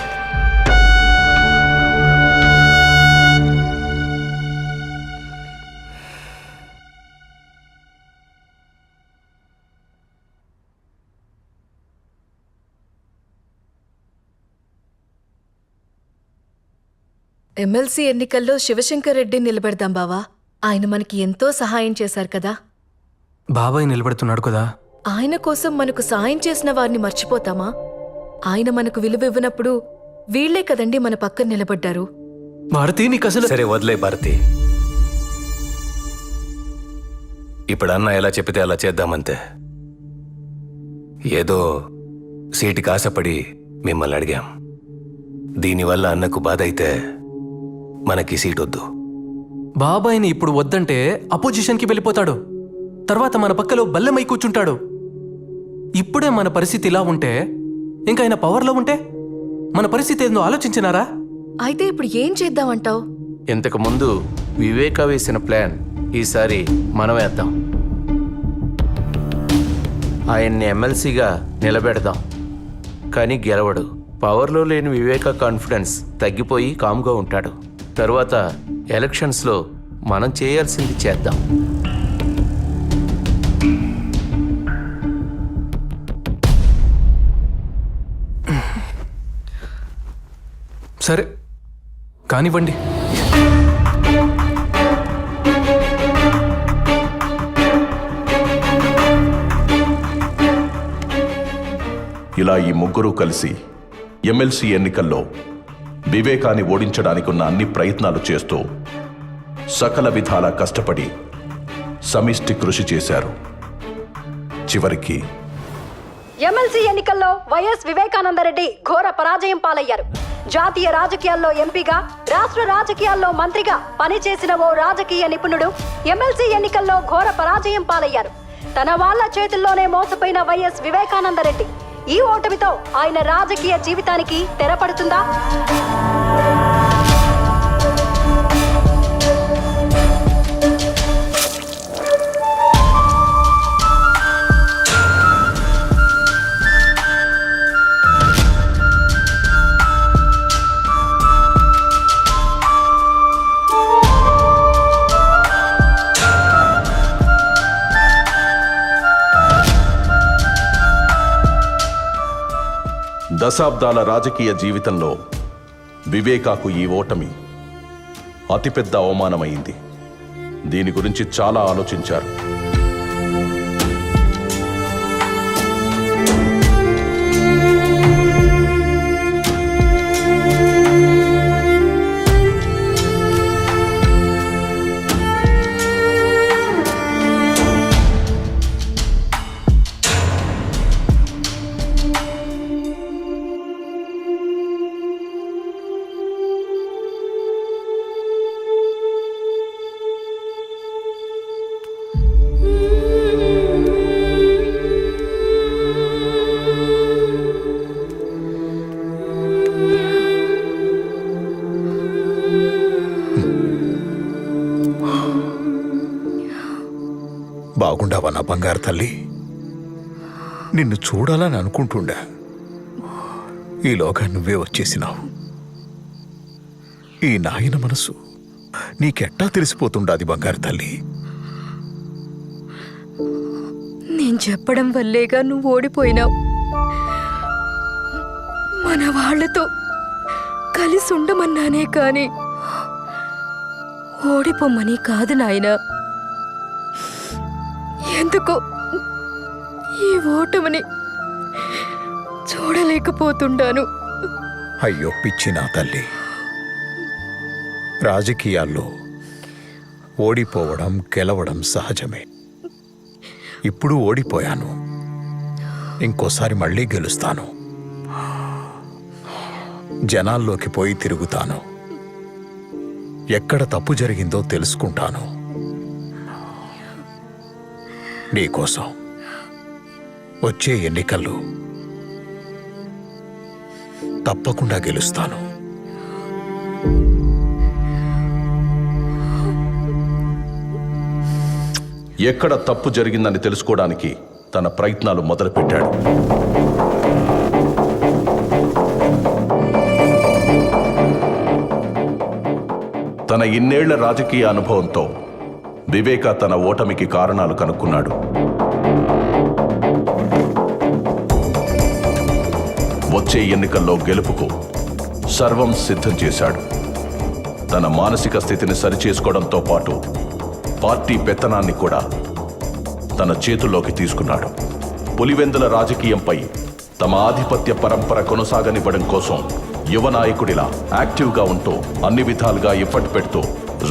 ఎమ్మెల్సీ ఎన్నికల్లో శివశంకర్ రెడ్డి నిలబెడదాం బావా. ఆయన మనకి ఎంతో సహాయం చేశారు కదా.
బాబాయ్ నిలబెడుతున్నాడు కదా.
ఆయన కోసం మనకు సాయం చేసిన వారిని మర్చిపోతామా? ఆయన మనకు విలువ ఇవ్వనప్పుడు వీళ్లే కదండి మన పక్కన నిలబడ్డారు.
భారతి నీకు అసలు...
సరే వదిలే భారతి, ఇప్పుడు అన్న ఎలా చెప్పితే అలా చేద్దామంతే. ఏదో సీటుకి ఆశపడి మిమ్మల్ని అడిగాం. దీనివల్ల అన్నకు బాధ అయితే మనకి సీట్ వద్దు.
బాబాయ్ని ఇప్పుడు వద్దంటే అపోజిషన్కి వెళ్ళిపోతాడు. తర్వాత మన పక్కలో బల్లెమై కూర్చుంటాడు. ఇప్పుడే మన పరిస్థితి ఇలా ఉంటే ఇంకా ఆయన పవర్లో ఉంటే మన పరిస్థితి ఏందో ఆలోచించినారా?
అయితే ఇప్పుడు ఏం చేద్దామంటావు?
ఇంతకు ముందు వివేక వేసిన ప్లాన్ ఈసారి మనం వేద్దాం. ఆయన్ని ఎమ్మెల్సీగా నిలబెడదాం, కానీ గెలవడు. పవర్లో లేని వివేక కాన్ఫిడెన్స్ తగ్గిపోయి కామ్గా ఉంటాడు. తరువాత ఎలక్షన్స్లో మనం చేయాల్సింది చేద్దాం.
సరే కానివ్వండి.
ఇలా ఈ ముగ్గురు కలిసి ఎమ్మెల్సీ ఎన్నికల్లో వివేకాన్ని ఓడించడానికి ఉన్న అన్ని ప్రయత్నాలు చేస్తూ సకల విధాలా కష్టపడి సమిష్టి కృషి చేశారు. చివరికి
ఎమ్మెల్సీ ఎన్నికల్లో వైఎస్ వివేకానందరెడ్డి ఘోర పరాజయం పాలయ్యారు. జాతీయ రాజకీయాల్లో ఎంపీగా, రాష్ట్ర రాజకీయాల్లో మంత్రిగా పనిచేసిన ఓ రాజకీయ నిపుణుడు ఎమ్మెల్సీ ఎన్నికల్లో ఘోర పరాజయం పాలయ్యారు. తన వాళ్ల చేతుల్లోనే మోసపోయిన వైఎస్ వివేకానందరెడ్డి ఈ ఓటమితో ఆయన రాజకీయ జీవితానికి తెరపడుతుందా?
దశాబ్దాల రాజకీయ జీవితంలో వివేకాకు ఈ ఓటమి అతిపెద్ద అవమానమైంది. దీని గురించి చాలా ఆలోచించారు.
బాగుండావా నా బంగారు తల్లి? నిన్ను చూడాలని అనుకుంటుండా, ఈలోగా నువ్వే వచ్చేసినావు. ఈ నాయన మనసు నీకెట్టా తెలిసిపోతుండాది బంగారు తల్లి?
నేను చెప్పడం వల్లేగా నువ్వు ఓడిపోయినావు. మన వాళ్లతో కలిసి ఉండమన్నానే కాని ఓడిపోమ్మని కాదు నాయనా. ఎందుకో ఈ ఓటమిని చూడలేకపోతుండాను.
అయ్యో పిచ్చి నా తల్లి, రాజకీయాల్లో ఓడిపోవడం గెలవడం సహజమే. ఇప్పుడు ఓడిపోయాను, ఇంకోసారి మళ్ళీ గెలుస్తాను. జనాల్లోకి పోయి తిరుగుతాను, ఎక్కడ తప్పు జరిగిందో తెలుసుకుంటాను. నీకోసం వచ్చే ఎన్నికల్లో తప్పకుండా గెలుస్తాను.
ఎక్కడ తప్పు జరిగిందని తెలుసుకోవడానికి తన ప్రయత్నాలు మొదలుపెట్టాడు. తన ఇన్నేళ్ల రాజకీయ అనుభవంతో వివేక తన ఓటమికి కారణాలు కనుక్కున్నాడు. వచ్చే ఎన్నికల్లో గెలుపుకు సర్వం సిద్ధం చేశాడు. తన మానసిక స్థితిని సరిచేసుకోవడంతో పాటు పార్టీ పెత్తనాన్ని కూడా తన చేతుల్లోకి తీసుకున్నాడు. పులివెందుల రాజకీయంపై తమ ఆధిపత్య పరంపర కొనసాగనివ్వడం కోసం యువ నాయకుడిలా యాక్టివ్గా ఉంటూ అన్ని విధాలుగా ఎఫర్ట్ పెడుతూ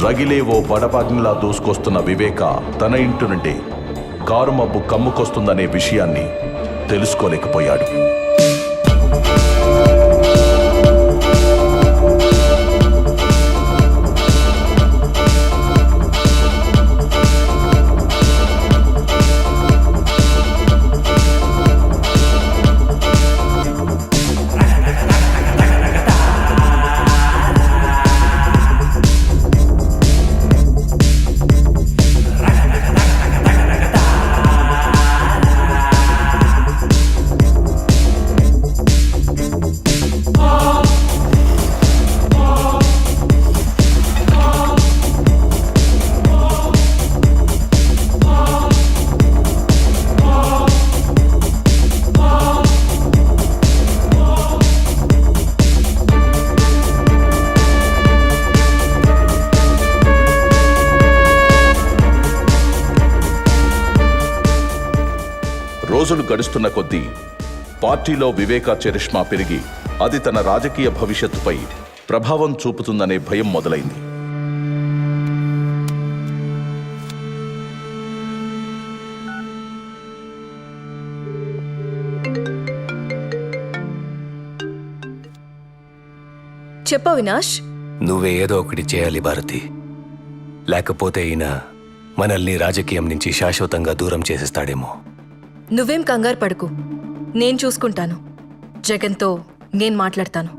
రగిలే ఓ బడబాగ్నిలా దూసుకొస్తున్న వివేక తన ఇంటి నుండి కారు మబ్బు కమ్ముకొస్తుందనే విషయాన్ని తెలుసుకోలేకపోయాడు. రోజులు గడుస్తున్న కొద్దీ పార్టీలో వివేకా చరిష్మా పెరిగి అది తన రాజకీయ భవిష్యత్తుపై ప్రభావం చూపుతుందనే భయం మొదలైంది.
చెప్పు అవినాష్.
నువ్వే ఏదో ఒకటి చేయాలి భారతి. లేకపోతే ఈయన మనల్ని రాజకీయం నుంచి శాశ్వతంగా దూరం చేసేస్తాడేమో.
నువ్వేం కంగారు పడుకు, నేను చూసుకుంటాను. జగన్తో నేను మాట్లాడతాను.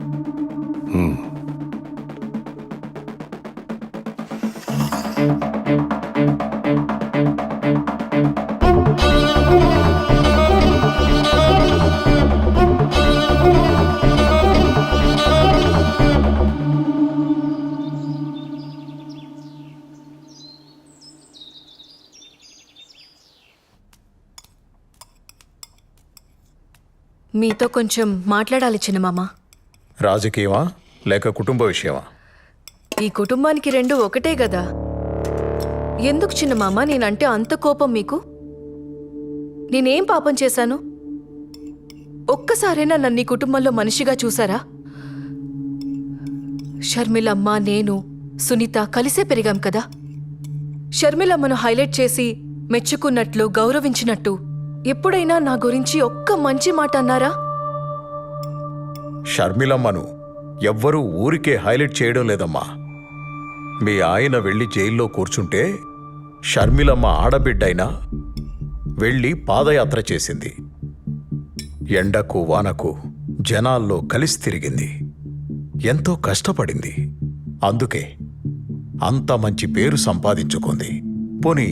మీతో కొంచెం మాట్లాడాలి చిన్నమామ.
రాజకీయమా లేక కుటుంబ విషయమా?
ఈ కుటుంబానికి రెండు ఒకటే కదా. ఎందుకు చిన్నమామ నేనంటే అంత కోపం మీకు? నేనేం పాపం చేశాను? ఒక్కసారైనా నన్ను ఈ కుటుంబంలో మనిషిగా చూసారా? షర్మిలమ్మ, నేను, సునీత కలిసే పెరిగాం కదా. షర్మిలమ్మను హైలైట్ చేసి మెచ్చుకున్నట్లు, గౌరవించినట్టు ఎప్పుడైనా నా గురించి ఒక్క మంచి మాట అన్నారా?
షర్మిలమ్మను ఎవ్వరూ ఊరికే హైలైట్ చేయడం లేదమ్మా. మీ ఆయన వెళ్ళి జైల్లో కూర్చుంటే షర్మిలమ్మ ఆడబిడ్డైనా వెళ్ళి పాదయాత్ర చేసింది. ఎండకు వానకు జనాల్లో కలిసి తిరిగింది. ఎంతో కష్టపడింది. అందుకే అంత మంచి పేరు సంపాదించుకుంది. పోనీ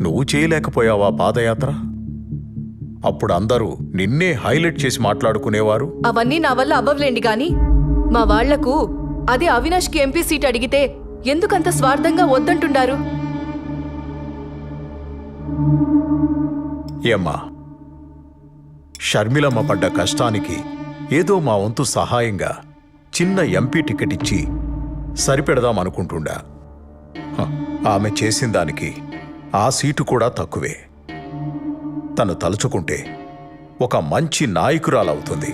నువ్వు చేయలేకపోయావా పాదయాత్ర? అప్పుడు అందరూ నిన్నే హైలైట్ చేసి మాట్లాడుకునేవారు.
అవన్నీ నా వల్ల అవ్వలేండి గాని మా వాళ్లకు అదే అవినాష్కి ఎంపీ సీట్ అడిగితే ఎందుకంత స్వార్థంగా వద్దంటుండారు?
ఏమ్మా, షర్మిలమ్మ పడ్డ కష్టానికి ఏదో మా వంతు సహాయంగా చిన్న ఎంపీ టికెట్ ఇచ్చి సరిపెడదామనుకుంటుండా. ఆమె చేసిన దానికి ఆ సీటు కూడా తక్కువే. తను తలుచుకుంటే ఒక మంచి నాయకురాలవుతుంది.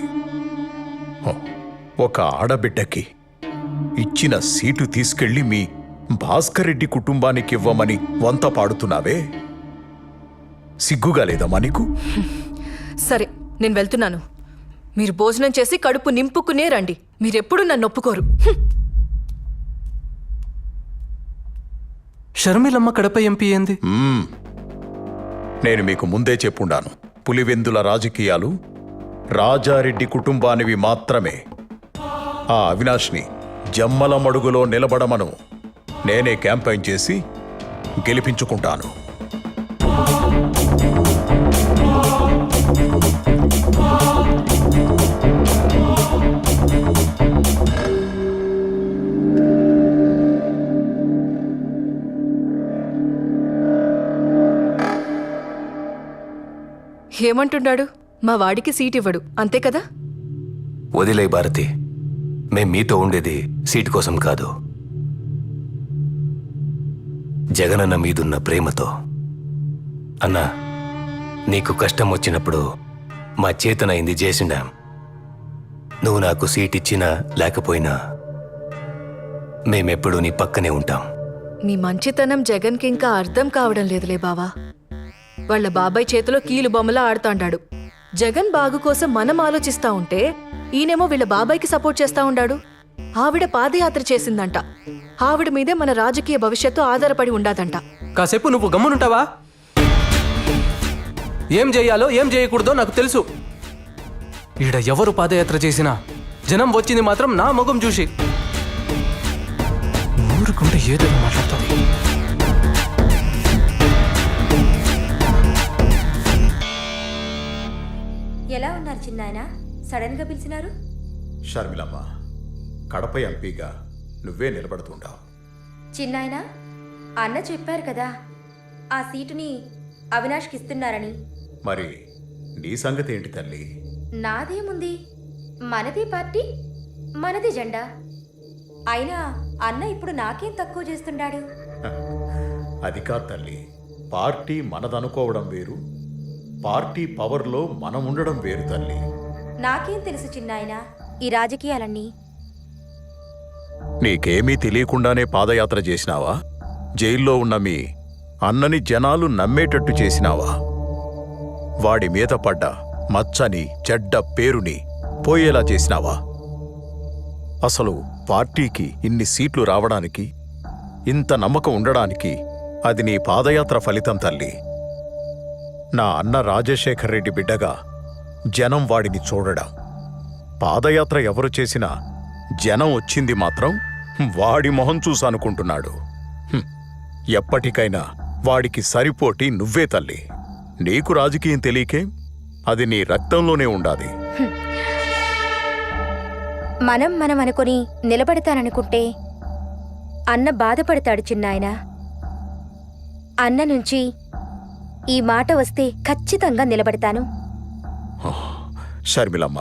ఒక ఆడబిడ్డకి ఇచ్చిన సీటు తీసుకెళ్లి మీ భాస్కర్ రెడ్డి కుటుంబానికి ఇవ్వమని వంత పాడుతున్నావే, సిగ్గుగా లేదమ్మా నీకు?
సరే, నేను వెళ్తున్నాను. మీరు భోజనం చేసి కడుపు నింపుకునే రండి. మీరెప్పుడు నన్ను ఒప్పుకోరు.
షర్మిలమ్మ కడప ఎంపీ ఏంది?
నేను మీకు ముందే చెప్పుండాను, పులివెందుల రాజకీయాలు రాజారెడ్డి కుటుంబానివి మాత్రమే. ఆ అవినాష్ని జమ్మల మడుగులో నిలబడమను నేనే క్యాంపెయిన్ చేసి గెలిపించుకుంటాను.
ఏమంటున్నాడు? మా వాడికి సీట్ ఇవ్వడు, అంతే కదా?
వదిలే భారతి, మేం మీతో ఉండేది సీటు కోసం కాదు, జగనన్న మీదున్న ప్రేమతో. అన్నా, నీకు కష్టం వచ్చినప్పుడు మా చేతనైంది చేసిండాం. నువ్వు నాకు సీట్ ఇచ్చినా లేకపోయినా మేమెప్పుడూ నీ పక్కనే ఉంటాం.
మీ మంచితనం జగన్కి ఇంకా అర్థం కావడం లేదులే బావా. వాళ్ళ బాబాయ్ చేతిలో కీలు బొమ్మలా ఆడుతాండాడు. జగన్ బాగు కోసం మనం ఆలోచిస్తా ఉంటే ఈయనేమో వీళ్ళ బాబాయ్కి సపోర్ట్ చేస్తా ఉండాడు. ఆవిడ పాదయాత్ర చేసిందంట. ఆవిడ మీదే మన రాజకీయ భవిష్యత్తు ఆధారపడి ఉండాదంట.
కాసేపు నువ్వు గమ్మునుంటావా? ఏం చేయాలో ఏం చేయకూడదో నాకు తెలుసు. ఈడ ఎవరు పాదయాత్ర చేసినా జనం వచ్చింది మాత్రం నా ముఖం చూసి. ఊరుకుంటే ఏదో మాట్లాడతావు.
ఎలా ఉన్నారు చిన్నాయన? సడన్ గా పిలిచినారు?
షర్మిలమ్మ, కడప ఎంపీగా నువ్వే నిలబడుతుంటావు.
చిన్నాయన, అన్న చెప్పారు కదా ఆ సీటుని అవినాష్కి ఇస్తున్నారని.
మరి నీ సంగతి ఏంటి తల్లి?
నాదేముంది, మనది పార్టీ, మనది జెండా. అయినా అన్న ఇప్పుడు నాకేం తక్కువ చేస్తుండాడు?
అది కాదు తల్లి, పార్టీ మనదనుకోవడం వేరు, పార్టీ పవర్లో మనం ఉండడం వేరు తల్లి.
నాకేం తెలుసు చిన్నాయన ఈ రాజకీయాలన్నీ.
నీకేమీ తెలియకుండానే పాదయాత్ర చేసినావా? జైల్లో ఉన్న మీ అన్నని జనాలు నమ్మేటట్టు చేసినావా? వాడి మీద పడ్డ మచ్చని చెడ్డ పేరుని పోయేలా చేసినావా? అసలు పార్టీకి ఇన్ని సీట్లు రావడానికి, ఇంత నమ్మకం ఉండడానికి అది నీ పాదయాత్ర ఫలితం తల్లి. నా అన్న రాజశేఖర్ రెడ్డి బిడ్డగా జనం వాడిని చూడడం. పాదయాత్ర ఎవరు చేసినా జనం వచ్చింది మాత్రం వాడి మొహం చూసనుకుంటున్నాడు. ఎప్పటికైనా వాడికి సరిపోటి నువ్వే తల్లి. నీకు రాజకీయం తెలియకే, అది నీ రక్తంలోనే ఉండాలి.
మనం అనుకుని నిలబడతాననుకుంటే అన్న బాధపడతాడు చిన్నాయన. అన్న నుంచి ఈ మాట వస్తే ఖచ్చితంగా నిలబడతాను.
షర్మిలమ్మ,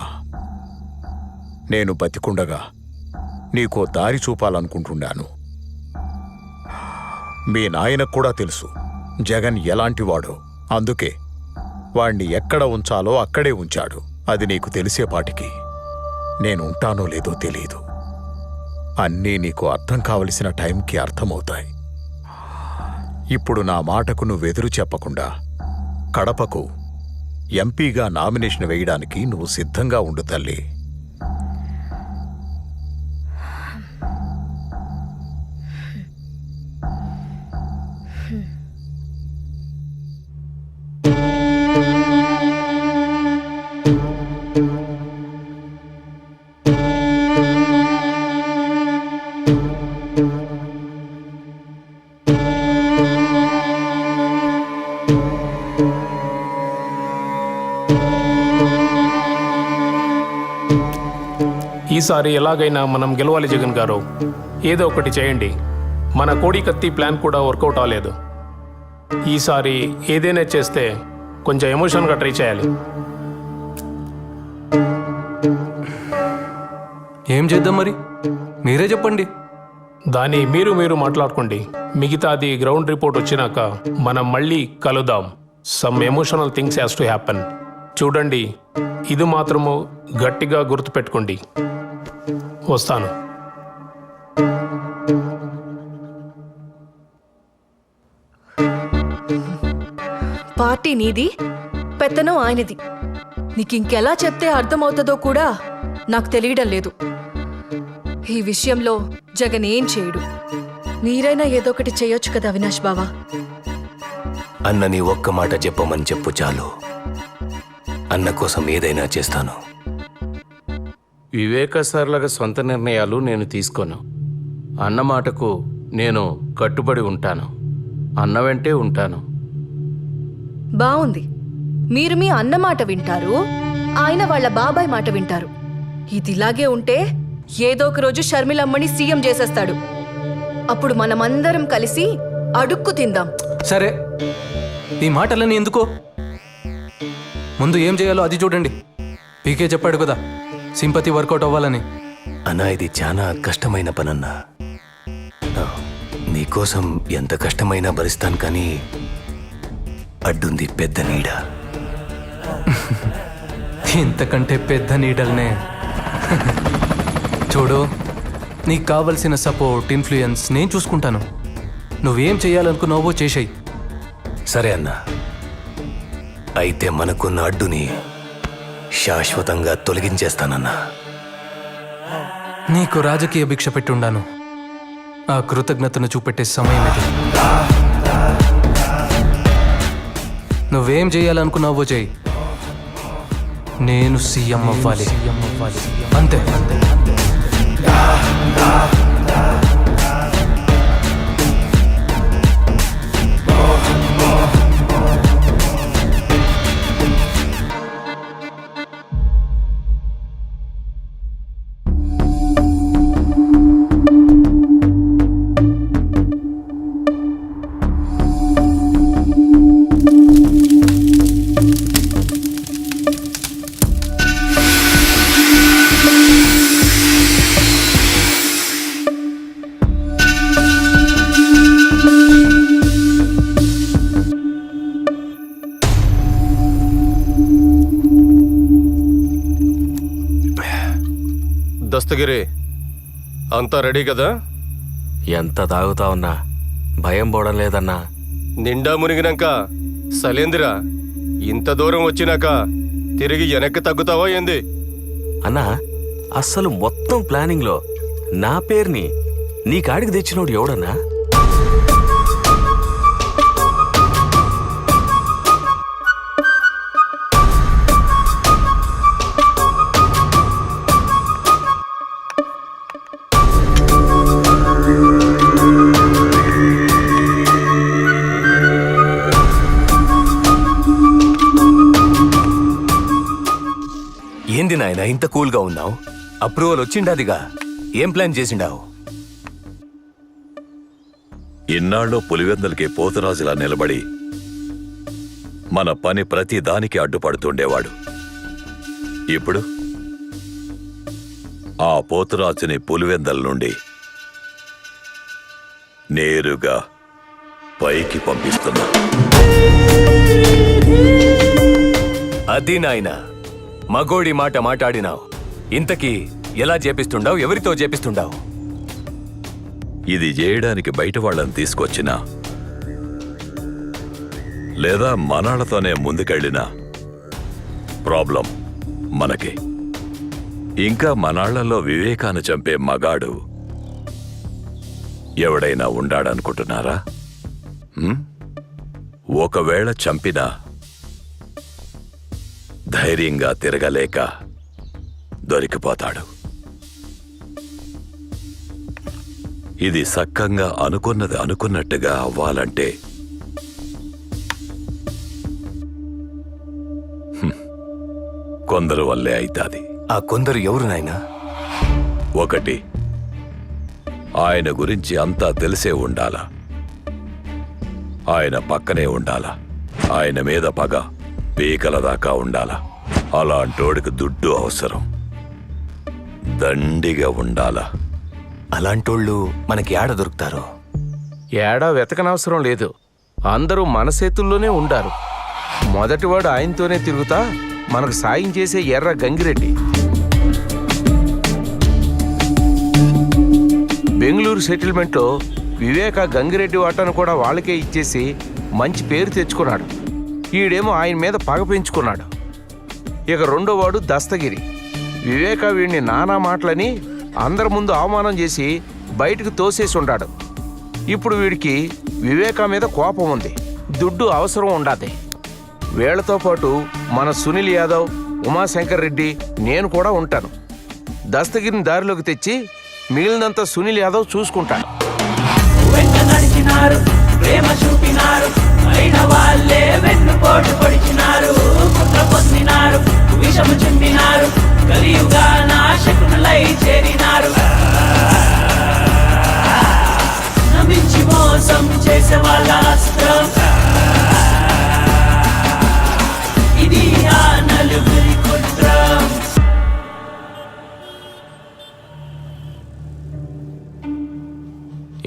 నేను బతికుండగా నీకో దారి చూపాలనుకుంటున్నాను. మీ నాయనకు కూడా తెలుసు జగన్ ఎలాంటివాడో. అందుకే వాణ్ణి ఎక్కడ ఉంచాలో అక్కడే ఉంచాడు. అది నీకు తెలిసేపాటికి నేనుంటానో లేదో తెలీదు. అన్నీ నీకు అర్థం కావలసిన టైంకి అర్థమవుతాయి. ఇప్పుడు నా మాటకు నువ్వెదురు చెప్పకుండా కడపకు ఎంపీగా నామినేషన్ వేయడానికి నువ్వు సిద్ధంగా ఉండు తల్లి.
ఈసారి ఎలాగైనా మనం గెలవాలి జగన్ గారు. ఏదో ఒకటి చేయండి. మన కోడి కత్తి ప్లాన్ కూడా వర్కౌట్ అవ్వలేదు. ఈసారి ఏదైనా చేస్తే కొంచెం ఎమోషన్గా ట్రై చేయాలి.
ఏం చేద్దాం మరి, మీరే చెప్పండి.
దాన్ని మీరు మాట్లాడుకోండి. మిగతాది గ్రౌండ్ రిపోర్ట్ వచ్చినాక మనం మళ్ళీ కలుద్దాం. Some emotional things has to happen. చూడండి, ఇది మాత్రము గట్టిగా గుర్తుపెట్టుకోండి. వస్తాను.
పార్టీ నీది, పెత్తనం ఆయనది. నీకింకెలా చెప్తే అర్థమవుతుందో కూడా నాకు తెలియడం లేదు. ఈ విషయంలో జగన్ ఏం చేయడు. మీరైనా ఏదో ఒకటి చేయొచ్చు కదా అవినాష్ బావా.
అన్నని ఒక్క మాట చెప్పమని చెప్పు చాలు. అన్న కోసం ఏదైనా చేస్తాను.
వివేక సార్లాగా సొంత నిర్ణయాలు నేను తీసుకోను. అన్న మాటకు నేను కట్టుబడి ఉంటాను. అన్న వెంటే ఉంటాను.
బావుంది. మీరు మీ అన్న మాట వింటారు, ఆయన వాళ్ళ బాబాయ్ మాట వింటారు. ఇదిలాగే ఉంటే ఏదో ఒక రోజు షర్మిలమ్మని సీఎం చేసేస్తాడు. అప్పుడు మనమందరం కలిసి అడుక్కు తిందాం.
సరే, ఈ మాటలన్నీ ఎందుకో, ముందు ఏం చేయాలో అది చూడండి. పీకే చెప్పాడు కదా సింపతి వర్కౌట్ అవ్వాలని.
అన్నా, ఇది చాలా కష్టమైన పనన్నా. నీకోసం ఎంత కష్టమైనా భరిస్తాను, కానీ అడ్డుంది పెద్ద నీడ.
ఇంతకంటే పెద్ద నీడల్నే. చూడు, నీకు కావలసిన సపోర్ట్, ఇన్ఫ్లుయెన్స్ నేను చూసుకుంటాను. నువ్వేం చేయాలనుకున్నావో చేసేయి.
సరే అన్నా, అయితే మనకున్న అడ్డుని శాశ్వతంగా తొలగించేస్తానన్నా.
నీకు రాజకీయ భిక్ష పెట్టుండాను. ఆ కృతజ్ఞతను చూపెట్టే సమయం ఇది. నువ్వేం చేయాలనుకున్నావో చేయి. నేను సీఎం అవ్వాలి, అంతే.
దస్తగిరి అంతా రెడీ కదా?
ఎంత తాగుతావన్నా భయం పోవడం లేదన్నా.
నిండా మునిగినాక సలేందిరా ఇంత దూరం వచ్చినాక తిరిగి వెనక్కి తగ్గుతావా ఏంది?
అన్నా అస్సలు మొత్తం ప్లానింగ్లో నా పేరుని నీ కాడికి తెచ్చినోడు ఎవడన్నా?
ఏంది నాయన ఇంత కూల్గా ఉన్నావు? అప్రూవల్ వచ్చిండాదిగా, ఏం ప్లాన్ చేసిండావు?
ఇన్నాళ్ళు పులివెందులకి పోతురాజులా నిలబడి మన పని ప్రతి దానికి అడ్డుపడుతుండేవాడు. ఇప్పుడు ఆ పోతురాజుని పులివెందల నుండి నేరుగా పైకి పంపిస్తున్నా.
అది నాయన మగోడి మాట మాట్లాడినావు. ఇంతకీ ఎలా చేపిస్తుండావు? ఎవరితో చేపిస్తుండావు?
ఇది చేయడానికి బయట వాళ్ళని తీసుకొచ్చినా లేదా మనాళ్లతోనే ముందుకెళ్ళినా ప్రాబ్లం మనకి. ఇంకా మనాళ్లలో వివేకాన్ని చంపే మగాడు ఎవడైనా ఉండాడనుకుంటున్నారా? ఒకవేళ చంపినా ధైర్యంగా తిరగలేక దొరికిపోతాడు. ఇది సక్కంగా అనుకున్నది అనుకున్నట్టుగా అవ్వాలంటే కొందరు వల్లే అయితాది.
ఆ కొందరు ఎవరు నాయనా?
ఒకటి, ఆయన గురించి అంతా తెలిసే ఉండాలా, ఆయన పక్కనే ఉండాలా, ఆయన మీద పగ పీకల దాకా ఉండాలా. అలాంటోడికి దుడ్డు అవసరం, దండిగా ఉండాలా.
అలాంటోళ్ళు మనకి ఏడ దొరుకుతారో?
ఏడా వెతకనవసరం లేదు, అందరూ మన చేతుల్లోనే ఉండారు. మొదటివాడు ఆయనతోనే తిరుగుతా మనకు సాయం చేసే ఎర్ర గంగిరెడ్డి. బెంగళూరు సెటిల్మెంట్లో వివేక గంగిరెడ్డి వాటాను కూడా వాళ్ళకే ఇచ్చేసి మంచి పేరు తెచ్చుకున్నాడు. ఈడేమో ఆయన మీద పగ పెంచుకున్నాడు. ఇక రెండోవాడు దస్తగిరి. వివేక వీడిని నానా మాటలని అందరి ముందు అవమానం చేసి బయటకు తోసేసి ఉన్నాడు. ఇప్పుడు వీడికి వివేక మీద కోపం ఉంది, దుడ్డు అవసరం ఉండాది. వీళ్లతో పాటు మన సునీల్ యాదవ్, ఉమాశంకర్ రెడ్డి, నేను కూడా ఉంటాను. దస్తగిరిని దారిలోకి తెచ్చి మిగిలినంత సునీల్ యాదవ్ చూసుకుంటాడు.
ప్రేమ చూపినారు, అయిన వాళ్ళే వెన్నుపోటు పొడిచినారు, కుట్ర పొందినారు, విషము చింపినారు, కలియుగా నాశకులై చేరినారు. నమ్మించి మోసం చేసే వాళ్ళ అస్త్రం ఇది, ఆ నలుగురి కుట్రం.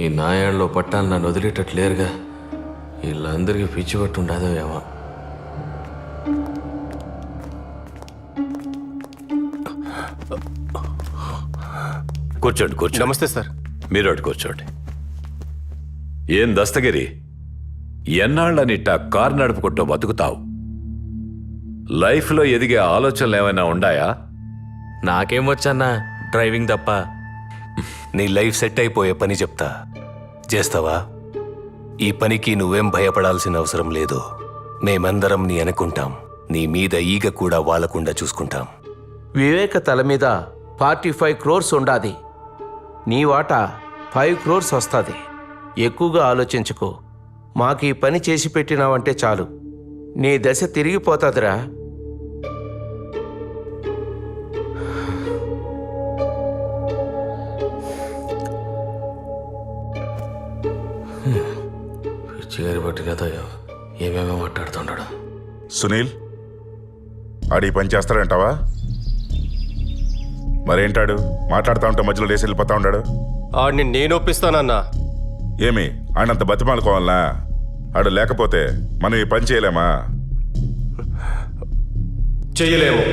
ఈ నాయాళ్ళలో పట్టాలు నన్ను వదిలేటట్లేరుగా. వీళ్ళందరికీ పిచ్చి పట్టు ఉండదో ఏమో.
కూర్చోండి కూర్చోండి.
నమస్తే సార్.
మీరు అటు కూర్చోండి. ఏం దస్తగిరి, ఎన్నాళ్ళనిట్ట కారు నడుపుకుంటూ బతుకుతావు? లైఫ్లో ఎదిగే ఆలోచనలు ఏమైనా ఉండాయా?
నాకేం వచ్చన్నా డ్రైవింగ్ తప్ప. నీ లైఫ్ సెట్ అయిపోయే పని చెప్తా, చేస్తావా? ఈ పనికి నువ్వేం భయపడాల్సిన అవసరం లేదు. మేమందరం నీ అనుకుంటాం. నీ మీద ఈగ కూడా వాలకుండా చూసుకుంటాం.
వివేక తల మీద 45 crores ఉండాది. నీ వాటా 5 crores వస్తుంది. ఎక్కువగా ఆలోచించుకో. మాకు ఈ పని చేసి పెట్టినావంటే చాలు, నీ దశ తిరిగిపోతాదిరా.
పిచ్చిగారి పట్టినదో ఏమేమో మాట్లాడుతున్నాడు.
సునీల్, ఆడి పని చేస్తాడంటావా? మరేంటాడు మాట్లాడుతూ ఉంటే మధ్యలో లేసి వెళ్ళిపోతా ఉన్నాడు?
ఆడిని నేను ఒప్పిస్తానన్నా.
ఏమి ఆడంత బతిమాలుకోవాలనా? ఆడు లేకపోతే మనం ఈ పని చేయలేమా?
చెయ్యలేము.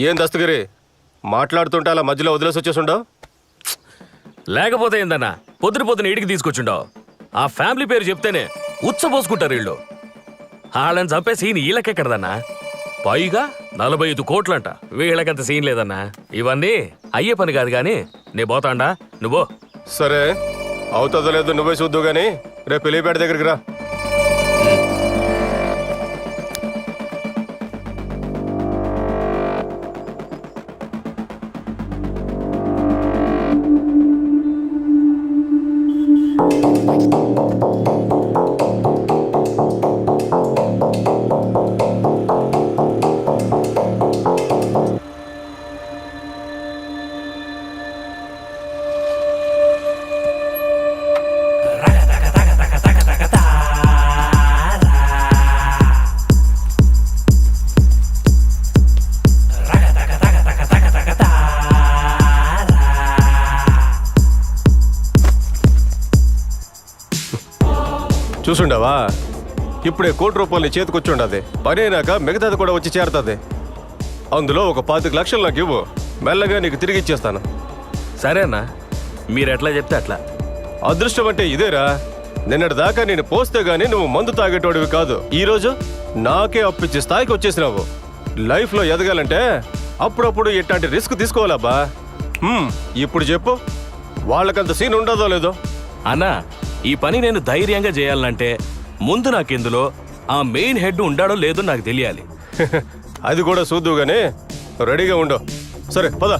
ఏం దస్తగిరి మాట్లాడుతుంటే అలా మధ్యలో వదిలేసి వచ్చేసుండవు?
లేకపోతే ఏందన్నా పొద్దున ఇంటికి తీసుకొచ్చుండవు. ఆ ఫ్యామిలీ పేరు చెప్తేనే ఉచ్చబోసుకుంటారు వీళ్ళు. వాళ్ళని చంపే సీన్ వీళ్ళకెక్కడదన్నా? పైగా 45 కోట్లంట. వీళ్ళకంత సీన్ లేదన్నా. ఇవన్నీ అయ్యే పని కాదు కానీ నే పోతాండా, నువ్వు.
సరే, అవుతుందో లేదో నువ్వే చూద్దు గానీ రేపు పెళ్లిపేట దగ్గరికి రా. చూసుండవా, ఇప్పుడే ₹1 చేతికొచ్చుండది. పని అయినాక మిగతాది కూడా వచ్చి చేరుతుంది. అందులో ఒక 25 లక్షలు నాకు ఇవ్వు, మెల్లగా నీకు తిరిగి ఇచ్చేస్తాను.
సరే అన్నా, మీరు ఎట్లా చెప్తే అట్లా.
అదృష్టం అంటే ఇదేరా. నిన్నటి దాకా నేను పోస్తే గానీ నువ్వు మందు తాగేటోడివి కాదు. ఈరోజు నాకే అప్పిచ్చే స్థాయికి వచ్చేసినావు. లైఫ్లో ఎదగాలంటే అప్పుడప్పుడు ఇట్లాంటి రిస్క్ తీసుకోవాలబ్బా. ఇప్పుడు చెప్పు, వాళ్ళకంత సీన్ ఉండదో లేదో?
అన్నా, ఈ పని నేను ధైర్యంగా చేయాలంటే ముందు నాకెందులో ఆ మెయిన్ హెడ్ ఉండాడో లేదో నాకు తెలియాలి.
అది కూడా చూద్దు గానీ రెడీగా ఉండవు. సరే పద.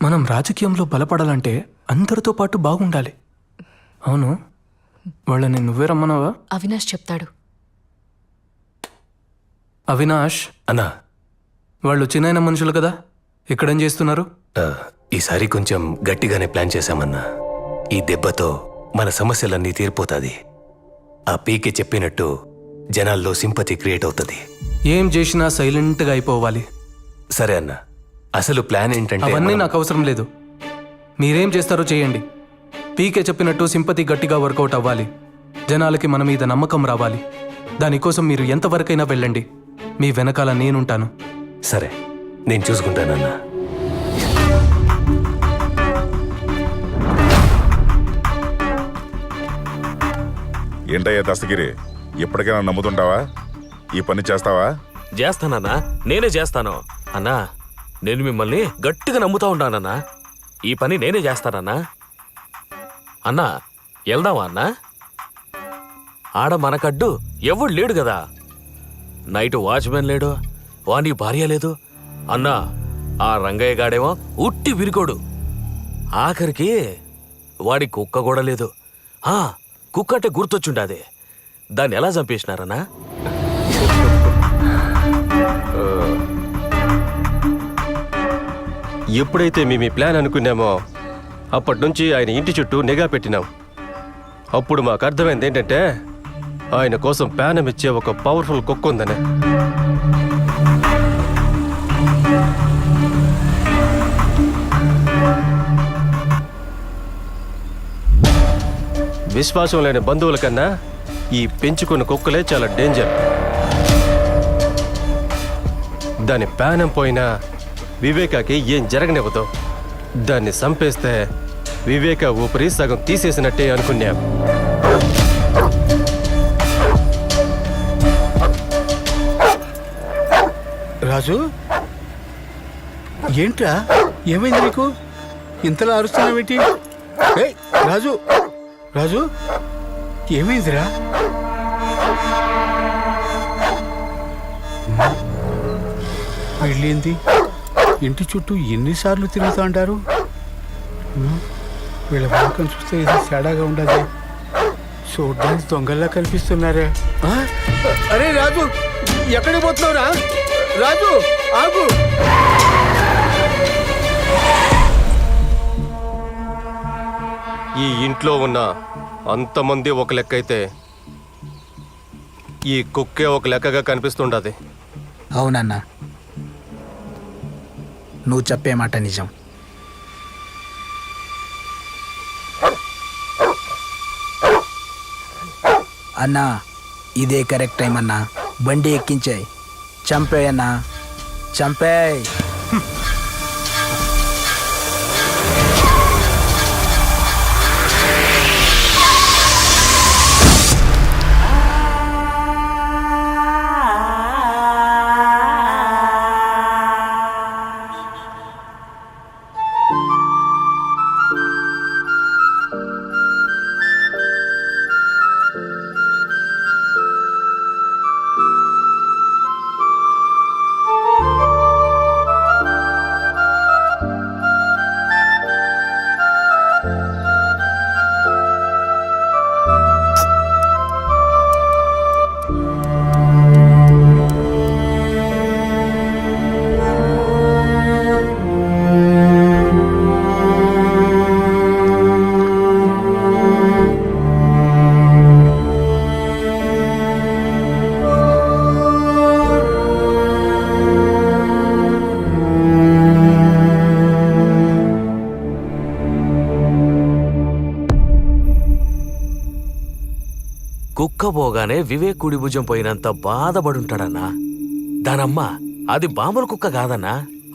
మనం రాజకీయంలో బలపడాలంటే అందరితో పాటు బాగుండాలి. అవును, వాళ్ళని నువ్వే రమ్మన్నావా?
అవినాష్ చెప్తాడు.
అవినాష్
అన్నా,
వాళ్ళు చిన్న మనుషులు కదా, ఇక్కడేం చేస్తున్నారు?
ఈసారి కొంచెం గట్టిగానే ప్లాన్ చేశామన్నా. ఈ దెబ్బతో మన సమస్యలన్నీ తీరిపోతాది. ఆ పీకే చెప్పినట్టు జనాల్లో సింపతి క్రియేట్ అవుతుంది.
ఏం చేసినా సైలెంట్గా అయిపోవాలి.
సరే అన్నా, అసలు ప్లాన్ ఏంటంటే
అవన్నీ నాకు అవసరం లేదు. మీరేం చేస్తారో చేయండి. పీకే చెప్పినట్టు సింపతి గట్టిగా వర్కౌట్ అవ్వాలి. జనాలకి మన మీద నమ్మకం రావాలి. దానికోసం మీరు ఎంతవరకైనా వెళ్ళండి. మీ వెనకాల నేనుంటాను.
సరే, నేను చూసుకుంటానన్నా.
ఏంటయ్యా దస్తగిరి, ఎప్పటికైనా నమ్ముతుంటావా? ఈ పని చేస్తావా?
చేస్తానన్నా, నేనే చేస్తాను. అన్నా, నేను మిమ్మల్ని గట్టిగా నమ్ముతా ఉంటానన్నా. ఈ పని నేనే చేస్తానన్నా. అన్నా, వెళ్దామా అన్నా? ఆడ మనకడ్డు ఎవడు లేడు కదా. నైట్ వాచ్మెన్ లేడు, వాని భార్య లేదు. అన్నా, ఆ రంగయ్య గాడేమో ఉట్టి విరికోడు. ఆఖరికి వాడి కుక్క కూడా లేదు. కుక్క అంటే గుర్తొచ్చుండాది. దాన్ని ఎలా చంపేసినారన్నా?
ఎప్పుడైతే మేము ఈ ప్లాన్ అనుకున్నామో అప్పటి నుంచి ఆయన ఇంటి చుట్టూ నిఘా పెట్టినాం. అప్పుడు మాకు అర్థమైంది ఏంటంటే ఆయన కోసం ప్యానం ఇచ్చే ఒక పవర్ఫుల్ కుక్క ఉందని. విశ్వాసం లేని బంధువుల కన్నా ఈ పెంచుకున్న కుక్కలే చాలా డేంజర్. దాని ప్యానం పోయినా వివేకాకి ఏం జరగనివ్వదు. దాన్ని చంపేస్తే వివేక ఊపిరి సగం తీసేసినట్టే అనుకున్నాం.
రాజు, ఏంట్రా, ఏమైంది నీకు? ఇంతలా అరుస్తున్నావేంటి? ఏయ్ రాజు, రాజు, ఏమైందిరా? వెళ్ళింది ఇంటి చుట్టూ ఎన్నిసార్లు తిరుగుతూ అంటారు? వీళ్ళ వాకం చూస్తే ఇది తేడాగా ఉండదు. చూడ్డానికి దొంగల్లా కనిపిస్తున్నారే. అరే రాజు, ఎక్కడికి పోతున్నావురా? రాజు ఆగు.
ఈ ఇంట్లో ఉన్న అంతమంది ఒక లెక్క అయితే ఈ కుక్కే ఒక లెక్కగా కనిపిస్తుండది.
అవునన్నా, నువ్వు చెప్పే మాట నిజం. అన్నా, ఇదే కరెక్ట్ టైం అన్నా. బండి ఎక్కించాయి, చంపేయన్నా, చంపేయ్.
కుక్క పోగానే వివేక్ కుడి భుజం పోయినంత బాధపడుంటాడన్నా. దానమ్మ అది బాంబుల కుక్క కాదన్నా.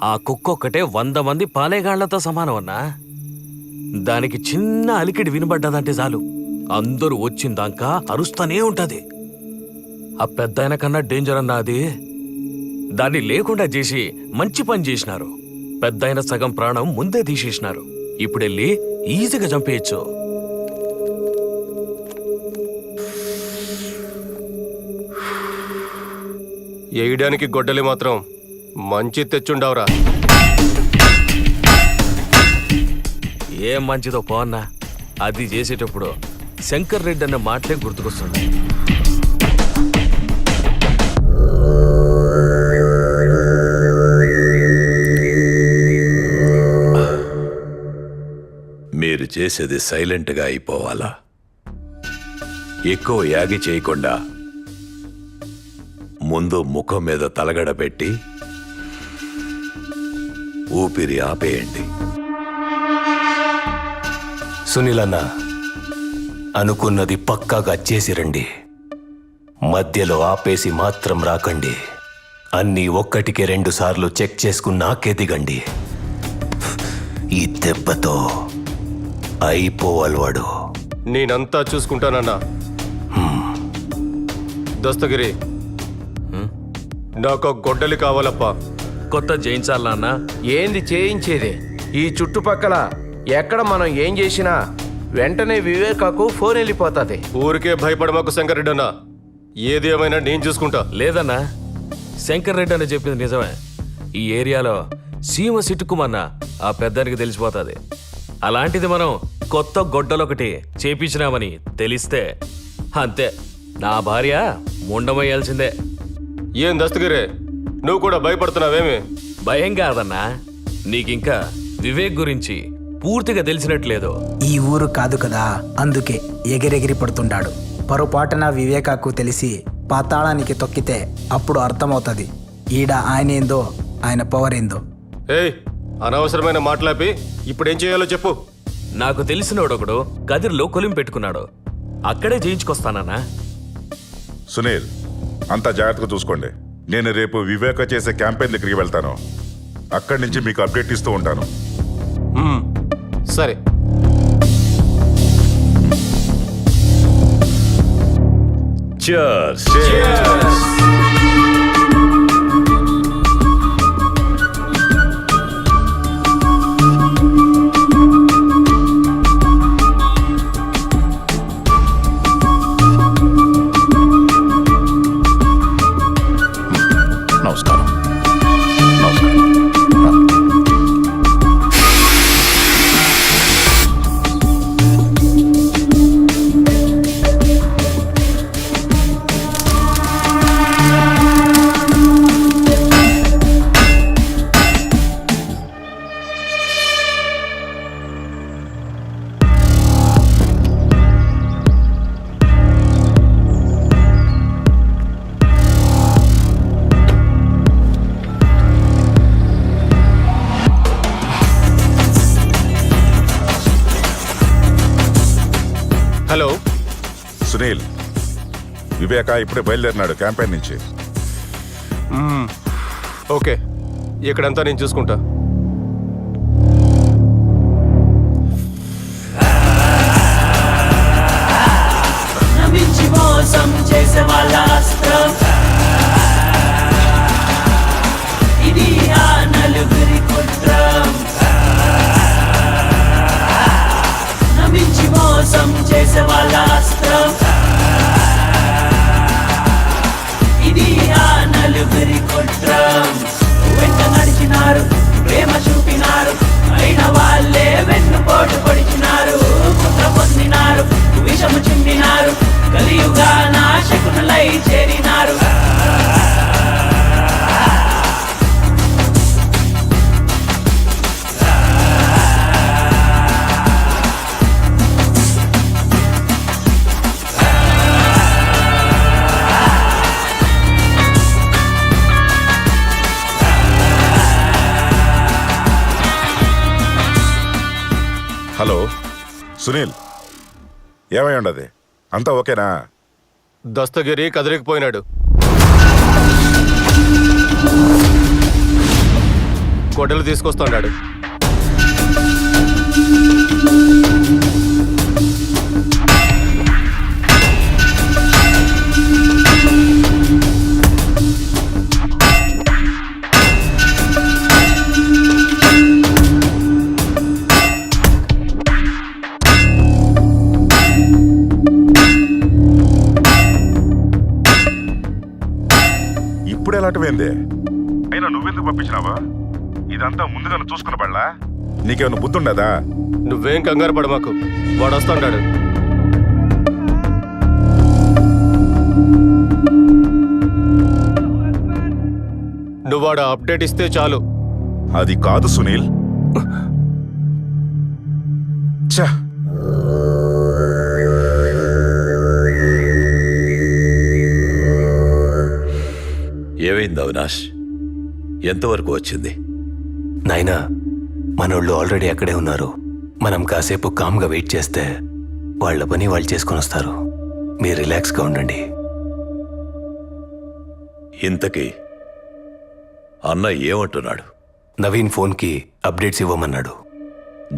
ఆ కుక్క ఒక్కటే 100 మంది పాలేగాళ్లతో సమానం అన్నా. దానికి చిన్న అలికిడి వినబడ్డదంటే చాలు అందరూ వచ్చిందాకా అరుస్తూనే ఉంటది. ఆ పెద్దాయన కన్నా డేంజర్ అన్నా అది. దాన్ని లేకుండా చేసి మంచి పని చేసినారు. పెద్దాయన సగం ప్రాణం ముందే తీసేసినారు. ఇప్పుడెళ్ళి ఈజీగా చంపేయచ్చు.
వేయడానికి గొడ్డలి మాత్రం మంచి తెచ్చుండవరా.
ఏం మంచిదో పోన్నా. అది చేసేటప్పుడు శంకర్ రెడ్డి అన్న మాటలే గుర్తుకొస్తుంది.
మీరు చేసేది సైలెంట్గా అయిపోవాలా? ఎక్కువ యాగి చేయకుండా ముందు ముఖం మీద తలగడ పెట్టి ఊపిరి ఆపేయండి.
సునీలన్న, అనుకున్నది పక్కాగా చేసి రండి. మధ్యలో ఆపేసి మాత్రం రాకండి. అన్నీ 1కి 2 సార్లు చెక్ చేసుకున్నాకే దిగండి. ఈ దెబ్బతో అయిపోవాలి వాడు.
నేనంతా చూసుకుంటానన్నా. దస్తగిరి, నాకు గొడ్డలి కావాలప్పా.
కొత్త చేయించాలన్నా?
ఏంది చేయించేది? ఈ చుట్టుపక్కల ఎక్కడ మనం ఏం చేసినా వెంటనే వివేకాకు ఫోన్ వెళ్ళిపోతుంది.
ఊరికే భయపడమాకు శంకర్ అన్నా. ఏది ఏమైనా నేను చూసుకుంటా.
లేదన్నా, శంకర్ రెడ్డి అని చెప్పింది నిజమే. ఈ ఏరియాలో సీమ సిట్టుకుమన్నా ఆ పెద్దానికి తెలిసిపోతుంది. అలాంటిది మనం కొత్త గొడ్డలొకటి చేపించినామని తెలిస్తే అంతే, నా భార్య ముండమయ్యాల్సిందే.
ఏం దస్తగిరే, నువ్వు కూడా భయపడుతున్నావేమి?
భయం కాదన్నా, నీకింకా వివేక్ గురించి పూర్తిగా తెలిసినట్లేదు.
ఈ ఊరు కాదు కదా, అందుకే ఎగిరెగిరి పడుతుంటాడు. పొరపాటున వివేకాకు తెలిసి పాతాళానికి తొక్కితే అప్పుడు అర్థమవుతుంది ఈడ ఆయన ఏందో, ఆయన పవర్ ఏందో.
ఏయ్, అనవసరమైన మాట్లాపి ఇప్పుడేం చేయాలో చెప్పు.
నాకు తెలిసినోడొకడు గదిలో కొలిం పెట్టుకున్నాడు. అక్కడే చేయించుకొస్తానన్నా.
సునీల్, అంతా జాగ్రత్తగా చూసుకోండి. నేను రేపు వివేక చేసే క్యాంపెయిన్ దగ్గరికి వెళ్తాను. అక్కడి నుంచి మీకు అప్డేట్ ఇస్తూ ఉంటాను.
సరే.
Cheers.
నమస్కారం. నమస్కారం.
హలో
సునీల్, వివేక ఇప్పుడే బయలుదేరినాడు క్యాంపెయిన్ నుంచి.
ఓకే, ఇక్కడంతా నేను చూసుకుంటా.
నమ్మించి మోసం చేసే వాళ్ళ అస్త్రం ఇది ఆ నలుగురి కుట్రం. నమ్మించి మోసం చేసే వాళ్ళ అస్త్రం ఇది ఆ నలుగురి కుట్రం. వెంట నడిచినారు, ప్రేమ చూపినారు, అయిన వాళ్ళే వెన్నుపోటు పొడిచినారు. కుట్ర పొందినారు, విషము చిందినారు, కలియుగా నాశకునులై చేరినారు.
హలో సునీల్, ఏమై ఉండదు? అంతా ఓకేనా?
దస్తగిరి కదిలికిపోయినాడు. గొడ్డలు తీసుకొస్తున్నాడు.
ఇప్పుడు ఎలాంటివేంది? అయినా నువ్వెందుకు పంపించినావా? ఇదంతా ముందుగా చూసుకున్న బళ్ళా? నీకేమైనా బుద్ధి ఉండదా?
నువ్వేం కంగారు పడ మాకు, వాడు వస్తాడు. నువ్వు వాడు అప్డేట్ ఇస్తే చాలు.
అది కాదు సునీల్. ఛ!
ఏమైంది అవినాష్? ఎంతవరకు వచ్చింది?
నాయనా, మనోళ్ళు ఆల్రెడీ అక్కడే ఉన్నారు. మనం కాసేపు కామ్గా వెయిట్ చేస్తే వాళ్ళ పని వాళ్ళు చేసుకొని వస్తారు. మీరు రిలాక్స్గా ఉండండి.
ఇంతకీ అన్న ఏమంటున్నాడు?
నవీన్ ఫోన్కి అప్డేట్స్ ఇవ్వమన్నాడు.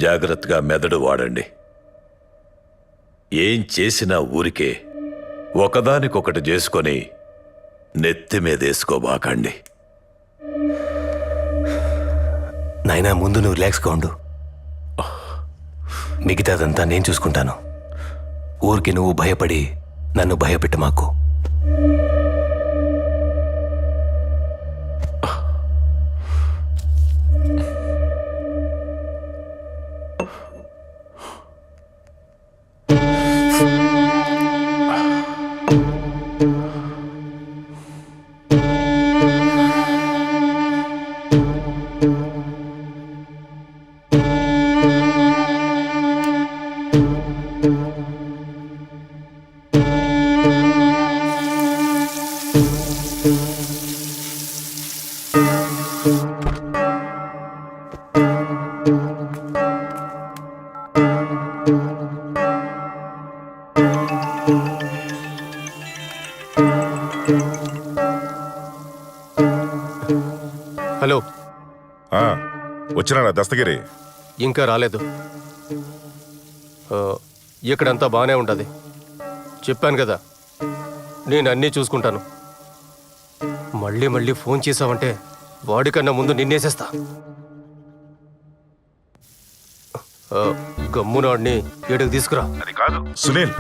జాగ్రత్తగా మెదడు వాడండి. ఏం చేసినా ఊరికే ఒకదానికొకటి చేసుకొని నెత్తి మీదేసుకోబాకండి.
నాయనా, ముందు నువ్వు రిలాక్స్గా ఉండు. మిగతాదంతా నేను చూసుకుంటాను. ఊరికి నువ్వు భయపడి నన్ను భయపెట్ట మాకు.
హలో,
వచ్చినాడా దస్తగిరి?
ఇంకా రాలేదు. ఇక్కడంతా బాగానే ఉంటుంది. చెప్పాను కదా, నేను అన్నీ చూసుకుంటాను. మళ్ళీ మళ్ళీ ఫోన్ చేసావంటే వాడికన్నా ముందు నిన్నేసేస్తా. గమ్మునాడిని ఏడుకు తీసుకురా.
అది కాదు
సునీల్,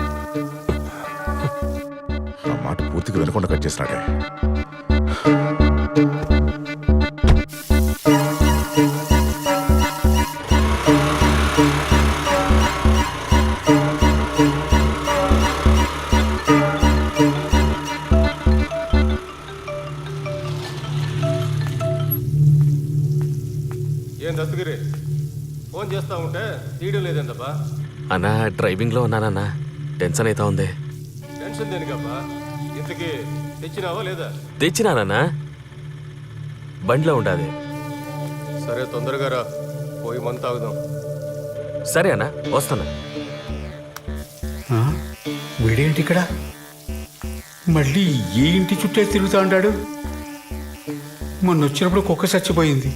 ఆ మాట పూర్తిగా వినకుండా కట్ చేసినాడే.
ఏం దస్తగిరి, ఫోన్ చేస్తా ఉంటే తీయడం లేదేందబ్బా?
అన్నా డ్రైవింగ్లో ఉన్నానన్నా, టెన్షన్ అవుతా ఉంది.
టెన్షన్ దేనికబ్బా? ఇంతకీ తెచ్చినావా లేదా?
తెచ్చినానన్నా, బండిలో ఉండాది.
సరే తొందరగా రా, పోయి మంత తాగుదాం.
సరే అన్నా, వస్తున్నా.
వీడేంటి ఇక్కడ మళ్ళీ ఏ ఇంటి చుట్టే తిరుగుతూ ఉంటాడు? మొన్న వచ్చినప్పుడు కుక్క చచ్చిపోయింది.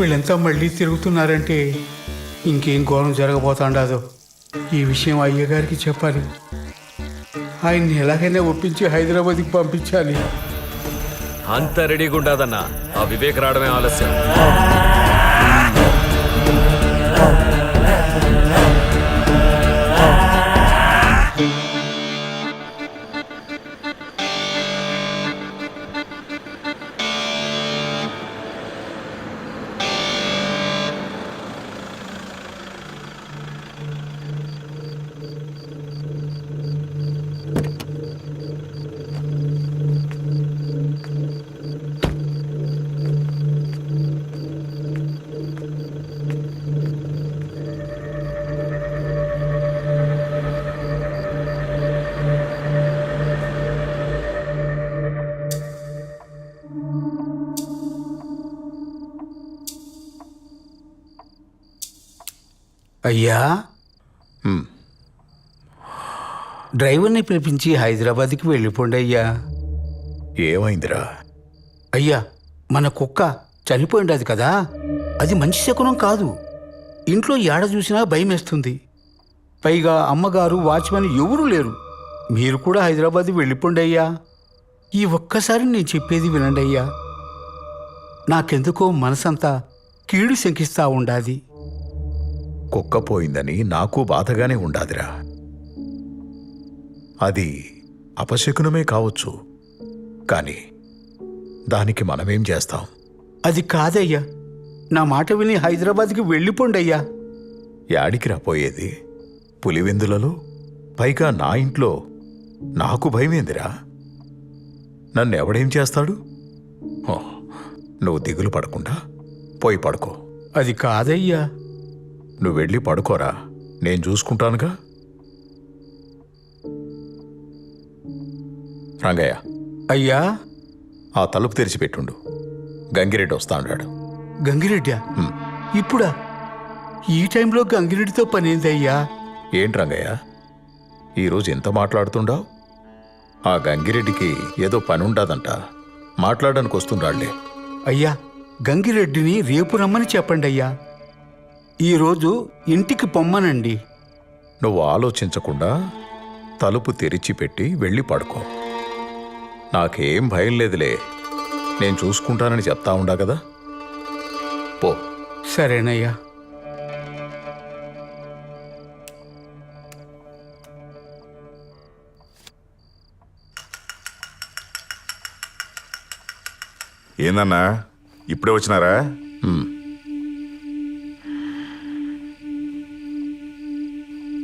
వీళ్ళంతా మళ్ళీ తిరుగుతున్నారంటే ఇంకేం ఘోరం జరగబోతాండాదో. ఈ విషయం అయ్యగారికి చెప్పాలి. ఆయన్ని ఎలాగైనా ఒప్పించి హైదరాబాద్కి పంపించాలి.
అంత రెడీగా ఉండదన్నా, ఆ వివేక్ రావడమే ఆలస్యం.
అయ్యా, డ్రైవర్ని పిలిపించి హైదరాబాద్కి వెళ్ళిపోండి అయ్యా.
ఏమైందిరా?
అయ్యా, మన కుక్క చనిపోయిండది కదా, అది మంచి శకునం కాదు. ఇంట్లో ఏడ చూసినా భయం వేస్తుంది. పైగా అమ్మగారు, వాచ్మెన్ ఎవరూ లేరు. మీరు కూడా హైదరాబాద్ వెళ్ళిపోండి అయ్యా. ఈ ఒక్కసారి నేను చెప్పేది వినండి అయ్యా. నాకెందుకో మనసంతా కీడు శంకిస్తా ఉండాది.
కుక్క పోయిందని నాకు బాధగానే ఉండాదిరా. అది అపశకునమే కావచ్చు, కానీ దానికి మనమేం చేస్తాం?
అది కాదయ్యా, నా మాట విని హైదరాబాద్కి వెళ్ళిపోండి అయ్యా.
యాడికి రాపోయేది? పులివెందులలో, పైగా నా ఇంట్లో. నాకు భయమేందిరా? నన్ను ఎవడేం చేస్తాడు? నువ్వు దిగులు పడకుండా పోయి పడుకో.
అది కాదయ్యా.
నువ్వు వెళ్ళి పడుకోరా, నేను చూసుకుంటానుగా. రంగయ్య,
అయ్యా,
ఆ తలుపు తెరిచిపెట్టుండు. గంగిరెడ్డి వస్తా అన్నాడు.
గంగిరెడ్డా? ఇప్పుడా? ఈ టైంలో గంగిరెడ్డితో పనేందయ్యా?
ఏంటి రంగయ్య, ఈరోజు ఎంత మాట్లాడుతుండావు? ఆ గంగిరెడ్డికి ఏదో పని ఉండదంట, మాట్లాడడానికి వస్తుండాళ్లే.
అయ్యా, గంగిరెడ్డిని రేపు రమ్మని చెప్పండి అయ్యా. ఈరోజు ఇంటికి పొమ్మనండి.
నువ్వు ఆలోచించకుండా తలుపు తెరిచిపెట్టి వెళ్ళి పడుకో. నాకేం భయం లేదులే, నేను చూసుకుంటానని చెప్తా ఉండా కదా. పో.
సరేనయ్యా.
ఏందన్నా ఇప్పుడే వచ్చినారా?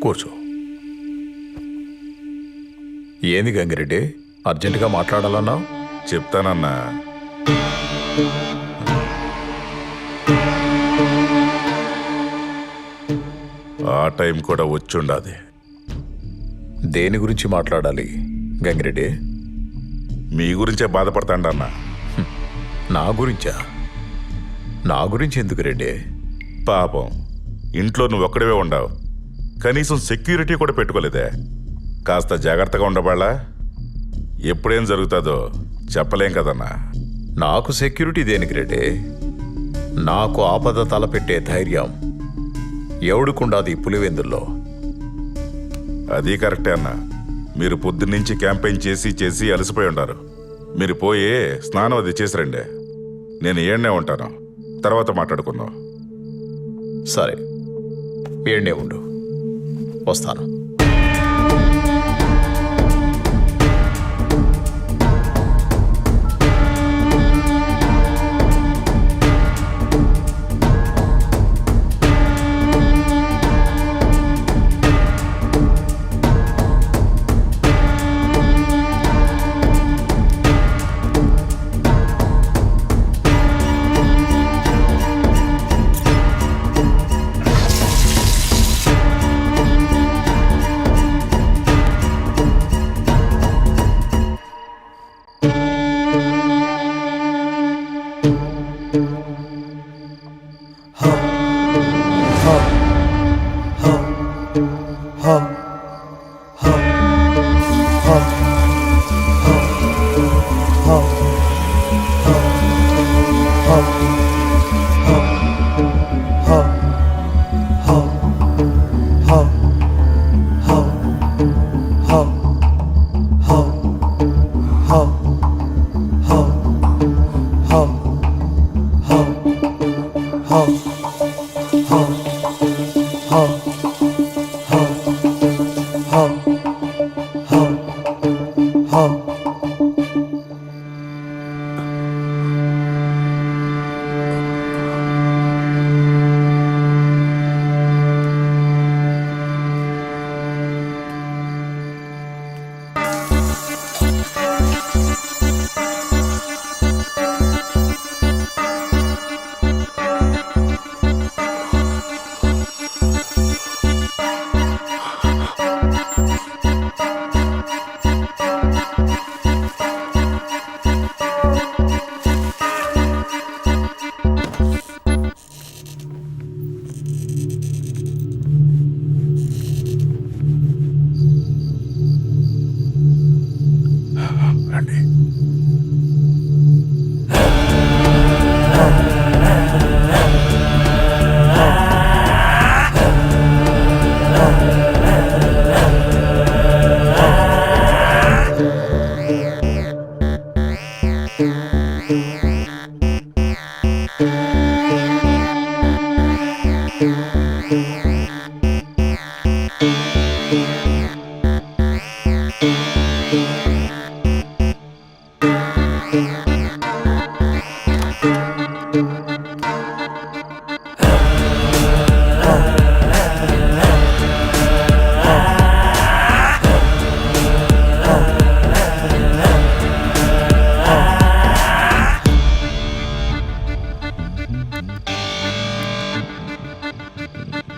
కూర్చో. ఏంది గంగిరెడ్డి, అర్జెంటుగా మాట్లాడాలన్నావు?
చెప్తానన్నా. ఆ టైం కూడా వచ్చుండాది.
దేని గురించి మాట్లాడాలి గంగిరెడ్డి?
మీ గురించే బాధపడతాండన్నా.
నా గురించా? నా గురించి ఎందుకు రెడ్డి?
పాపం, ఇంట్లో నువ్వు ఒక్కడివే ఉండవు, కనీసం సెక్యూరిటీ కూడా పెట్టుకోలేదే. కాస్త జాగ్రత్తగా ఉండబాళ్ళా? ఎప్పుడేం జరుగుతుందో చెప్పలేం కదన్నా.
నాకు సెక్యూరిటీ దేనికి రెడ్డి? నాకు ఆపద తలపెట్టే ధైర్యం ఎవడుకుండాది పులివెందుల్లో?
అది కరెక్టే అన్న. మీరు పొద్దున్నుంచి క్యాంపెయిన్ చేసి చేసి అలసిపోయి ఉంటారు. మీరు పోయి స్నానం అది చేసి రండి. నేను ఏడ్నే ఉంటాను, తర్వాత మాట్లాడుకుందాం.
సరే, ఏడ్నే ఉండు, వస్తాను.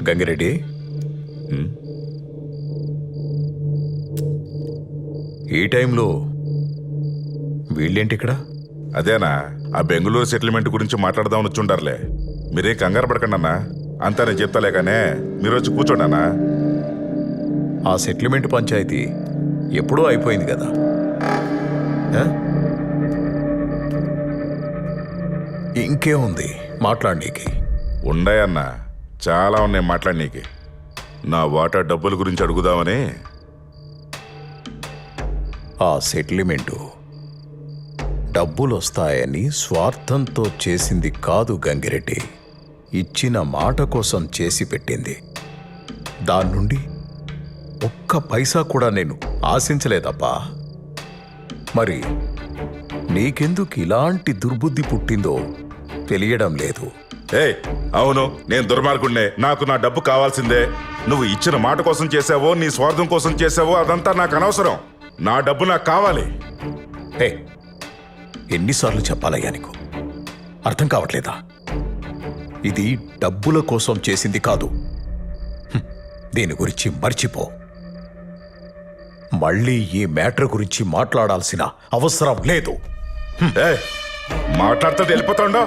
గంగిరెడ్డి, ఈ టైంలో వీళ్ళేంటి ఇక్కడ?
అదేనా, ఆ బెంగళూరు సెటిల్మెంట్ గురించి మాట్లాడదామని వచ్చుంటారులే. మీరే కంగారు పడకండి అన్నా, అంతా నేను చెప్తాలే కానీ మీరు వచ్చి కూర్చోండి అన్నా.
ఆ సెటిల్మెంట్ పంచాయతీ ఎప్పుడూ అయిపోయింది కదా. ఇంకేముంది మాట్లాడనీకి?
ఉండాయన్నా, చాలా ఉన్నాయి మాట్లాడనీకి. నా వాటా డబ్బుల గురించి అడుగుదామని.
ఆ సెటిల్మెంటు డబ్బులు వస్తాయని స్వార్థంతో చేసింది కాదు గంగిరెడ్డి, ఇచ్చిన మాట కోసం చేసి పెట్టింది. దాని నుండి ఒక్క పైసా కూడా నేను ఆశించలేదబ్బా. మరి నీకెందుకు ఇలాంటి దుర్బుద్ధి పుట్టిందో తెలియడం లేదు.
అవును, నేను దుర్మార్గుణ్ణే, నాకు నా డబ్బు కావాల్సిందే. నువ్వు ఇచ్చిన మాట కోసం చేసావో నీ స్వార్థం కోసం చేసావో అదంతా నాకు అనవసరం. నా డబ్బు నాకు కావాలి.
ఎన్నిసార్లు చెప్పాలయ్యా నీకు? అర్థం కావట్లేదా? ఇది డబ్బుల కోసం చేసింది కాదు. దీని గురించి మర్చిపో. మళ్ళీ ఈ మ్యాటర్ గురించి మాట్లాడాల్సిన అవసరం లేదు.
మాట్లాడితే వెళ్ళిపోతాండో.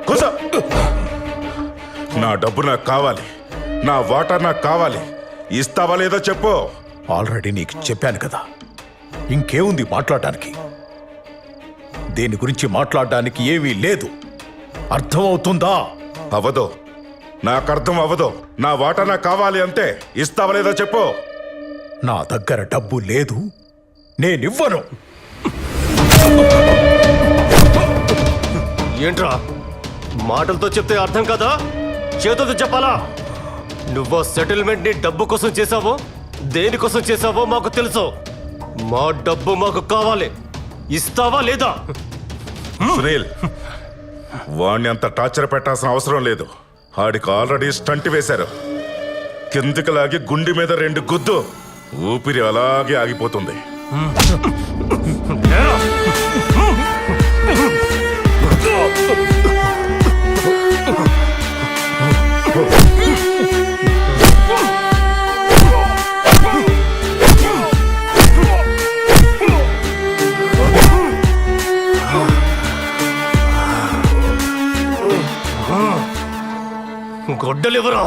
కూసో. నా డబ్బు నాకు కావాలి, నా వాటా నాకు కావాలి. ఇస్తావా లేదో చెప్పు.
ఆల్రెడీ నీకు చెప్పాను కదా, ఇంకేముంది మాట్లాడటానికి? దీని గురించి మాట్లాడడానికి ఏమీ లేదు. అర్థమవుతుందా?
అవదో. నాకు అర్థం అవ్వదు. నా వాటా నాకు కావాలి అంతే. ఇస్తావా లేదా చెప్పు.
నా దగ్గర డబ్బు లేదు, నేనివ్వను.
ఏంట్రా మాటలతో చెప్తే అర్థం కదా, చేతులతో చెప్పాలా? నువ్వు సెటిల్మెంట్ ని డబ్బు కోసం చేసావో దేనికోసం చేసావో మాకు తెలుసు. మా డబ్బు మాకు కావాలి. ఇస్తావా లేదా?
సునీల్, వాణ్ణి అంత టార్చర్ పెట్టాల్సిన అవసరం లేదు. ఆడికి ఆల్రెడీ స్టంట్ వేశారు. కిందికి లాగి గుండె మీద 2 గుద్దు. ఊపిరి అలాగే ఆగిపోతుంది.
గొడ్డలివరా?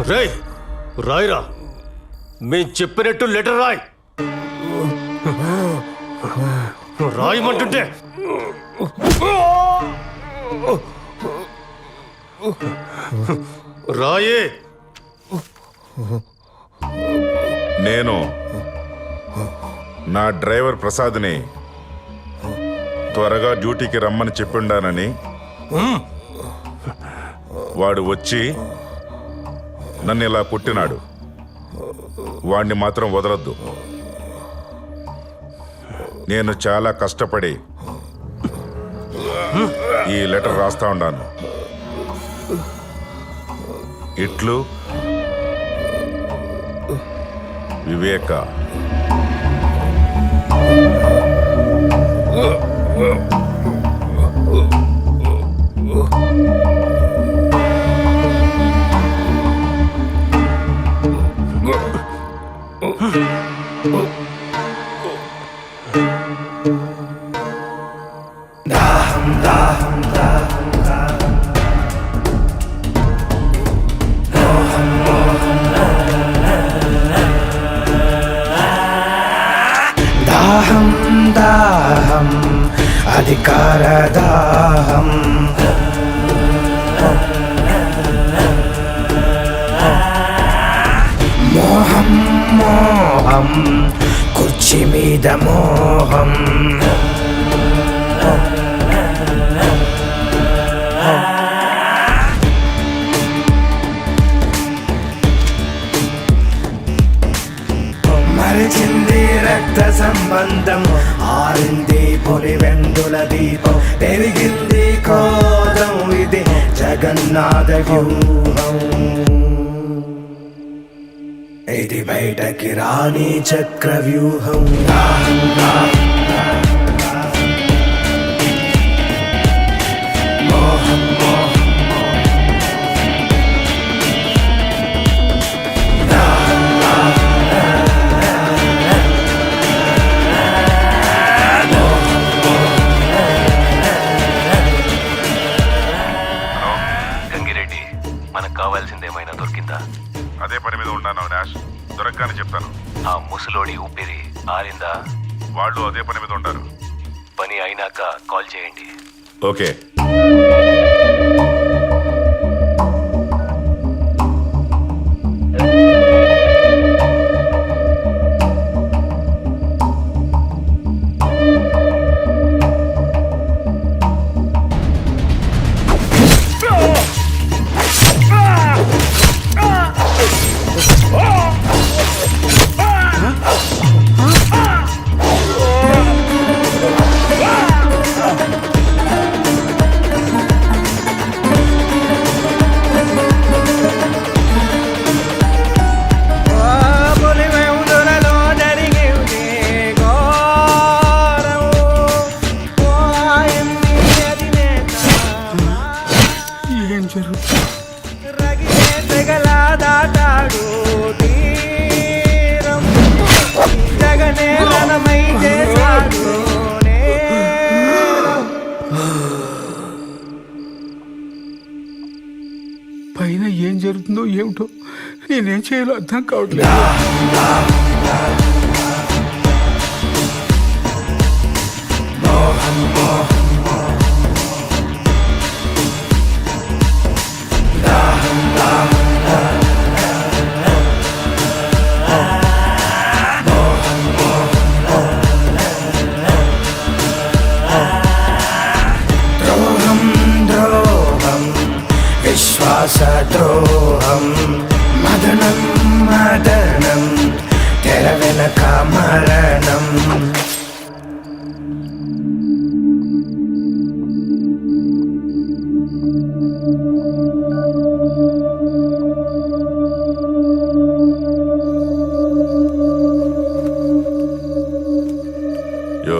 రేయ్, రాయిరా. మేం చెప్పినట్టు లెటర్ రాయ్. రాయమంటుంటే రాయే.
నేను నా డ్రైవర్ ప్రసాద్ని త్వరగా డ్యూటీకి రమ్మని చెప్పిండానని, వాడు వచ్చి నన్ను ఇలా పుట్టినాడు. వాణ్ణి మాత్రం వదలొద్దు. నేను చాలా కష్టపడి ఈ లెటర్ రాస్తా ఉన్నాను. ఇట్లు వివేక.
దాహం దాహం అధికార దాహం, మోహం మోహం కుర్చీ మీద మోహం, మరిచింది రక్త సంబంధం, ఆరింది పొలివెందుల దీపం, పెరిగింది కోదం, ఇది జగన్నాథ వ్యూహం, ఇది బయటకి రాని చక్ర వ్యూహం. మోహం మోహం
గంగిరెడ్డి, మనకు కావాల్సిందేమైనా దొరికిందా?
అదే పని మీద ఉన్నాను అవినాష్. దొరకగానే చెప్తాను.
ఆ ముసలోడి ఊపిరి ఆరిందా?
వాళ్ళు అదే పని మీద ఉంటారు.
పని అయినాక కాల్ చేయండి.
ఓకే.
తీరం జగనే రణమై చేశాడు నేరం.
పైన ఏం జరుగుతుందో ఏమిటో నేనేం చేయాలో అర్థం కావట్లేదు.
ద్రోహం ద్రోహం విశ్వాసద్రోహం మదనం మదనం తెర వెనక మరణం.
యో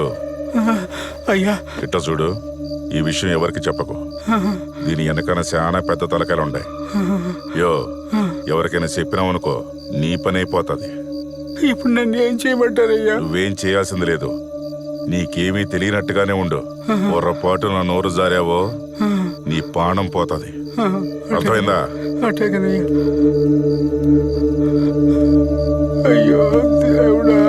అయ్యా
ఇట్ట చూడు, ఈ విషయం ఎవరికి చెప్పకు. దీని వెనకన చాలా పెద్ద తలకాయలు ఉన్నాయి. యో ఎవరికైనా చెప్పినావనుకో నీ పని అయిపోతుంది.
ఇప్పుడు నన్ను ఏం చేయమంటారయ్యా?
నువ్వేం చేయాల్సింది లేదు. నీకేమీ తెలియనట్టుగానే ఉండు. పొరపాటు నా నోరు జారావో నీ ప్రాణం పోతుంది. అర్థమైందా?
అటే కదయ్యా. అయ్యో దేవుడా.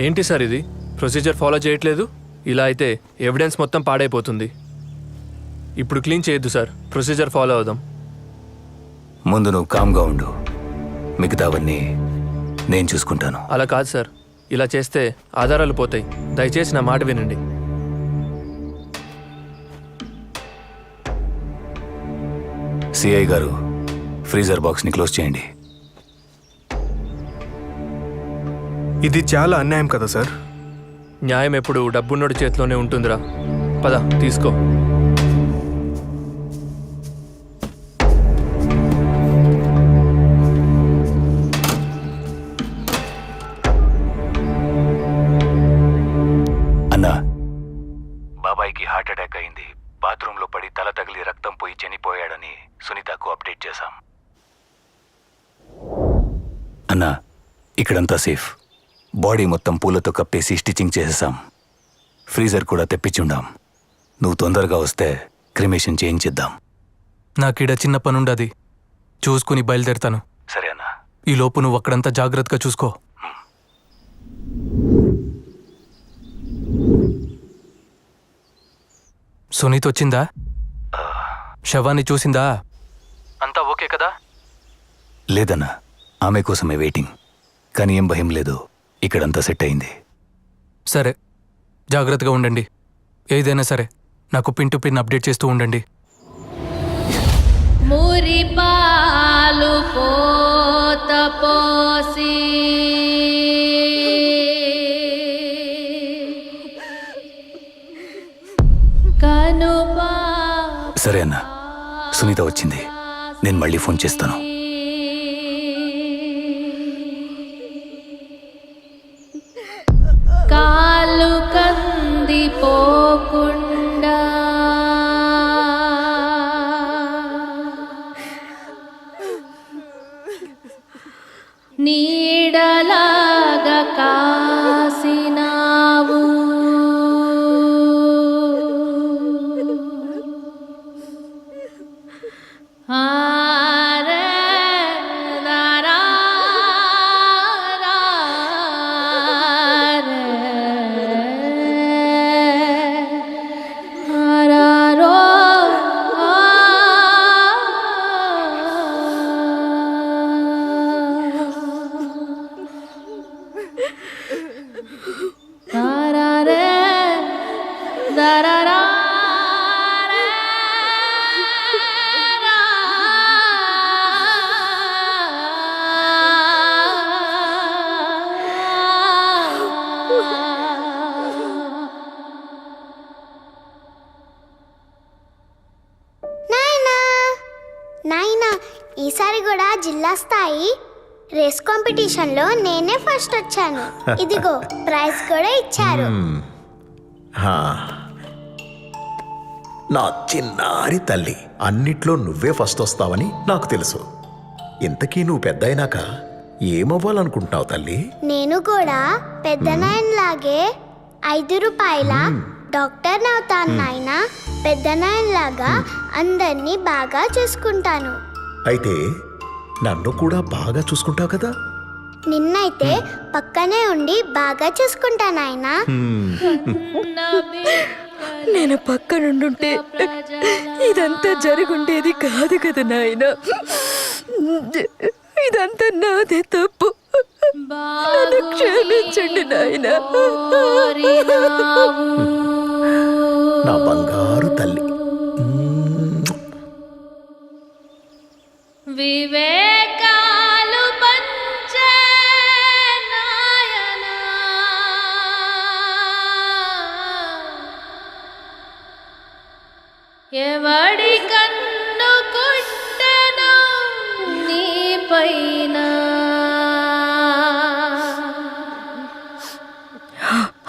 ఏంటి సార్ ఇది? ప్రొసీజర్ ఫాలో చేయట్లేదు. ఇలా అయితే ఎవిడెన్స్ మొత్తం పాడైపోతుంది. ఇప్పుడు క్లీన్ చేయొద్దు సార్, ప్రొసీజర్ ఫాలో అవుదాం.
ముందు నువ్వు కామ్గా ఉండు, మిగతావన్నీ నేను చూసుకుంటాను.
అలా కాదు సార్, ఇలా చేస్తే ఆధారాలు పోతాయి. దయచేసి నా మాట వినండి.
సిఐ గారు, ఫ్రీజర్ బాక్స్ని క్లోజ్ చేయండి.
ఇది చాలా అన్యాయం కదా సార్. న్యాయం ఎప్పుడు డబ్బున్నోడి చేతిలోనే ఉంటుందిరా. పద తీసుకో.
అన్నా, బాబాయ్కి హార్ట్ అటాక్ అయింది. బాత్రూంలో పడి తల తగిలి రక్తం పోయి చనిపోయాడని సునీతకు అప్డేట్ చేశాం. అన్నా, ఇక్కడంతా సేఫ్. బాడీ మొత్తం పూలతో కప్పేసి స్టిచ్చింగ్ చేసేసాం. ఫ్రీజర్ కూడా తెప్పించుండాం. నువ్వు తొందరగా వస్తే క్రిమేషన్ చేయించిద్దాం.
నాకీడ చిన్న పనుండది, చూసుకుని బయలుదేరుతాను.
సరే అన్నా.
ఈ లోపు నువ్వు అక్కడంతా జాగ్రత్తగా చూసుకో. సునీత్ వచ్చిందా? శవాన్ని చూసిందా? అంతా ఓకే కదా?
లేదన్నా, ఆమె కోసమే వెయిటింగ్. కానీ ఏం భయం లేదు, ఇక్కడంతా సెట్ అయింది.
సరే, జాగ్రత్తగా ఉండండి. ఏదైనా సరే నాకు పిన్ టు పిన్ అప్డేట్ చేస్తూ ఉండండి.
మురిపాలు పోత పోసి కనుపా.
సరే అన్నా, సునీత వచ్చింది. నేను మళ్ళీ ఫోన్ చేస్తాను.
కాలు కందిపోకుండా నీడలాగా కాసినావు. నాయనా ఈసారి కూడా జిల్లా స్థాయి రేస్ కాంపిటీషన్లో నేనే ఫస్ట్ వచ్చాను. ఇదిగో ప్రైజ్ కూడా ఇచ్చారు.
హా. నా చిన్నారి తల్లి, అన్నిట్లో నువ్వే ఫస్ట్ వస్తావని నాకు తెలుసు. ఇంతకీ నువ్వు పెద్ద అయినాక ఏమవ్వాలనుకుంటున్నావు తల్లి?
నేను కూడా పెద్ద నాయనలాగే 5 రూపాయల డాక్టర్ అవుతాను నాయనా. పెద్ద నాయనలాగా అందరినీ బాగా చూసుకుంటాను.
అయితే నన్ను కూడా బాగా చూసుకుంటావు కదా?
నిన్నైతే పక్కనే ఉండి బాగా చూసుకుంటా నాయనా.
నేను పక్కనుండుంటే ఇదంతా జరుగుండేది కాదు కదా నాయన. ఇదంతా నాదే తప్పు. నన్ను క్షమించండి నాయన.
నా బంగారు తల్లి.
వివేకాలు పంచే నాయనా, ఎవడి కన్ను కుట్టెను నీ పైన.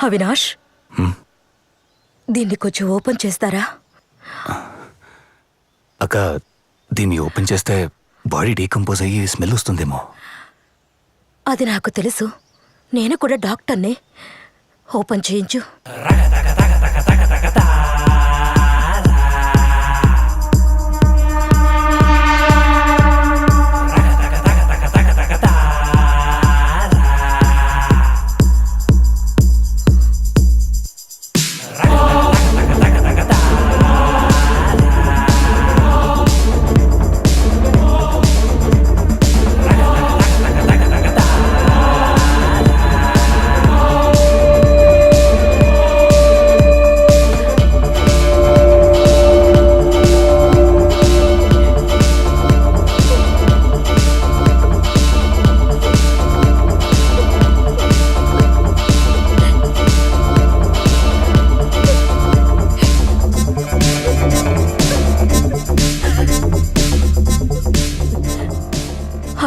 అవినాష్, దీన్ని కొంచెం ఓపెన్ చేస్తారా?
అక్క, దీన్ని ఓపెన్ చేస్తే బాడీ డీకంపోజ్ అయ్యి స్మెల్ వస్తుందేమో.
అది నాకు తెలుసు. నేను కూడా డాక్టర్ని. ఓపెన్ చేయించు.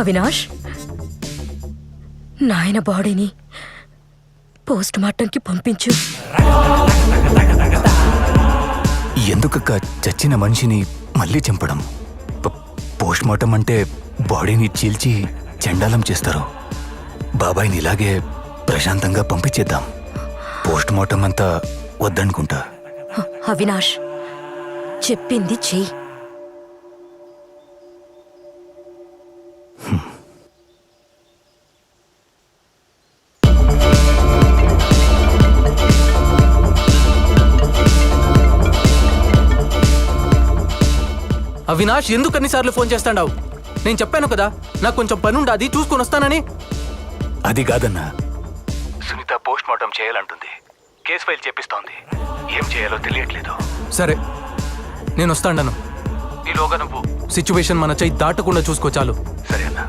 అవినాష్, నాయన బాడీని పోస్ట్ మార్టంకి పంపించు.
ఎందుకక్క చచ్చిన మనిషిని మళ్ళీ చంపడం? పోస్ట్ మార్టం అంటే బాడీని చీల్చి చండాలం చేస్తారు. బాబాయ్ని ఇలాగే ప్రశాంతంగా పంపించేద్దాం. పోస్ట్ మార్టం అంతా వద్దనుకుంటా.
అవినాష్, చెప్పింది చెయ్యి.
అవినాష్, ఎందుకు అన్నిసార్లు ఫోన్ చేస్తాడావు? నేను చెప్పాను కదా, నాకు కొంచెం పని ఉండాది, చూసుకొని వస్తానని.
అది కాదన్నా, సునీత పోస్ట్ మార్టం చేయాలంటుంది. కేసు ఫైల్ చేపిస్తోంది. ఏం చేయాలో తెలియట్లేదు.
సరే, నేను వస్తాను. ఈలోగా నువ్వు సిచ్యువేషన్ మన చెయ్యి దాటకుండా చూసుకో చాలు.
సరే అన్నా.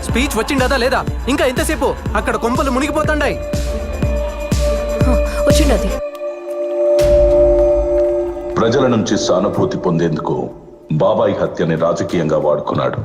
స్పీచ్ వచ్చిండదా లేదా? ఇంకా ఎంతసేపు? అక్కడ కొంపలు మునిగిపోతాండాయి.
వచ్చిండది.
ప్రజల నుంచి సానుభూతి పొందేందుకు బాబాయ్ హత్యని రాజకీయంగా వాడుకున్నాడు.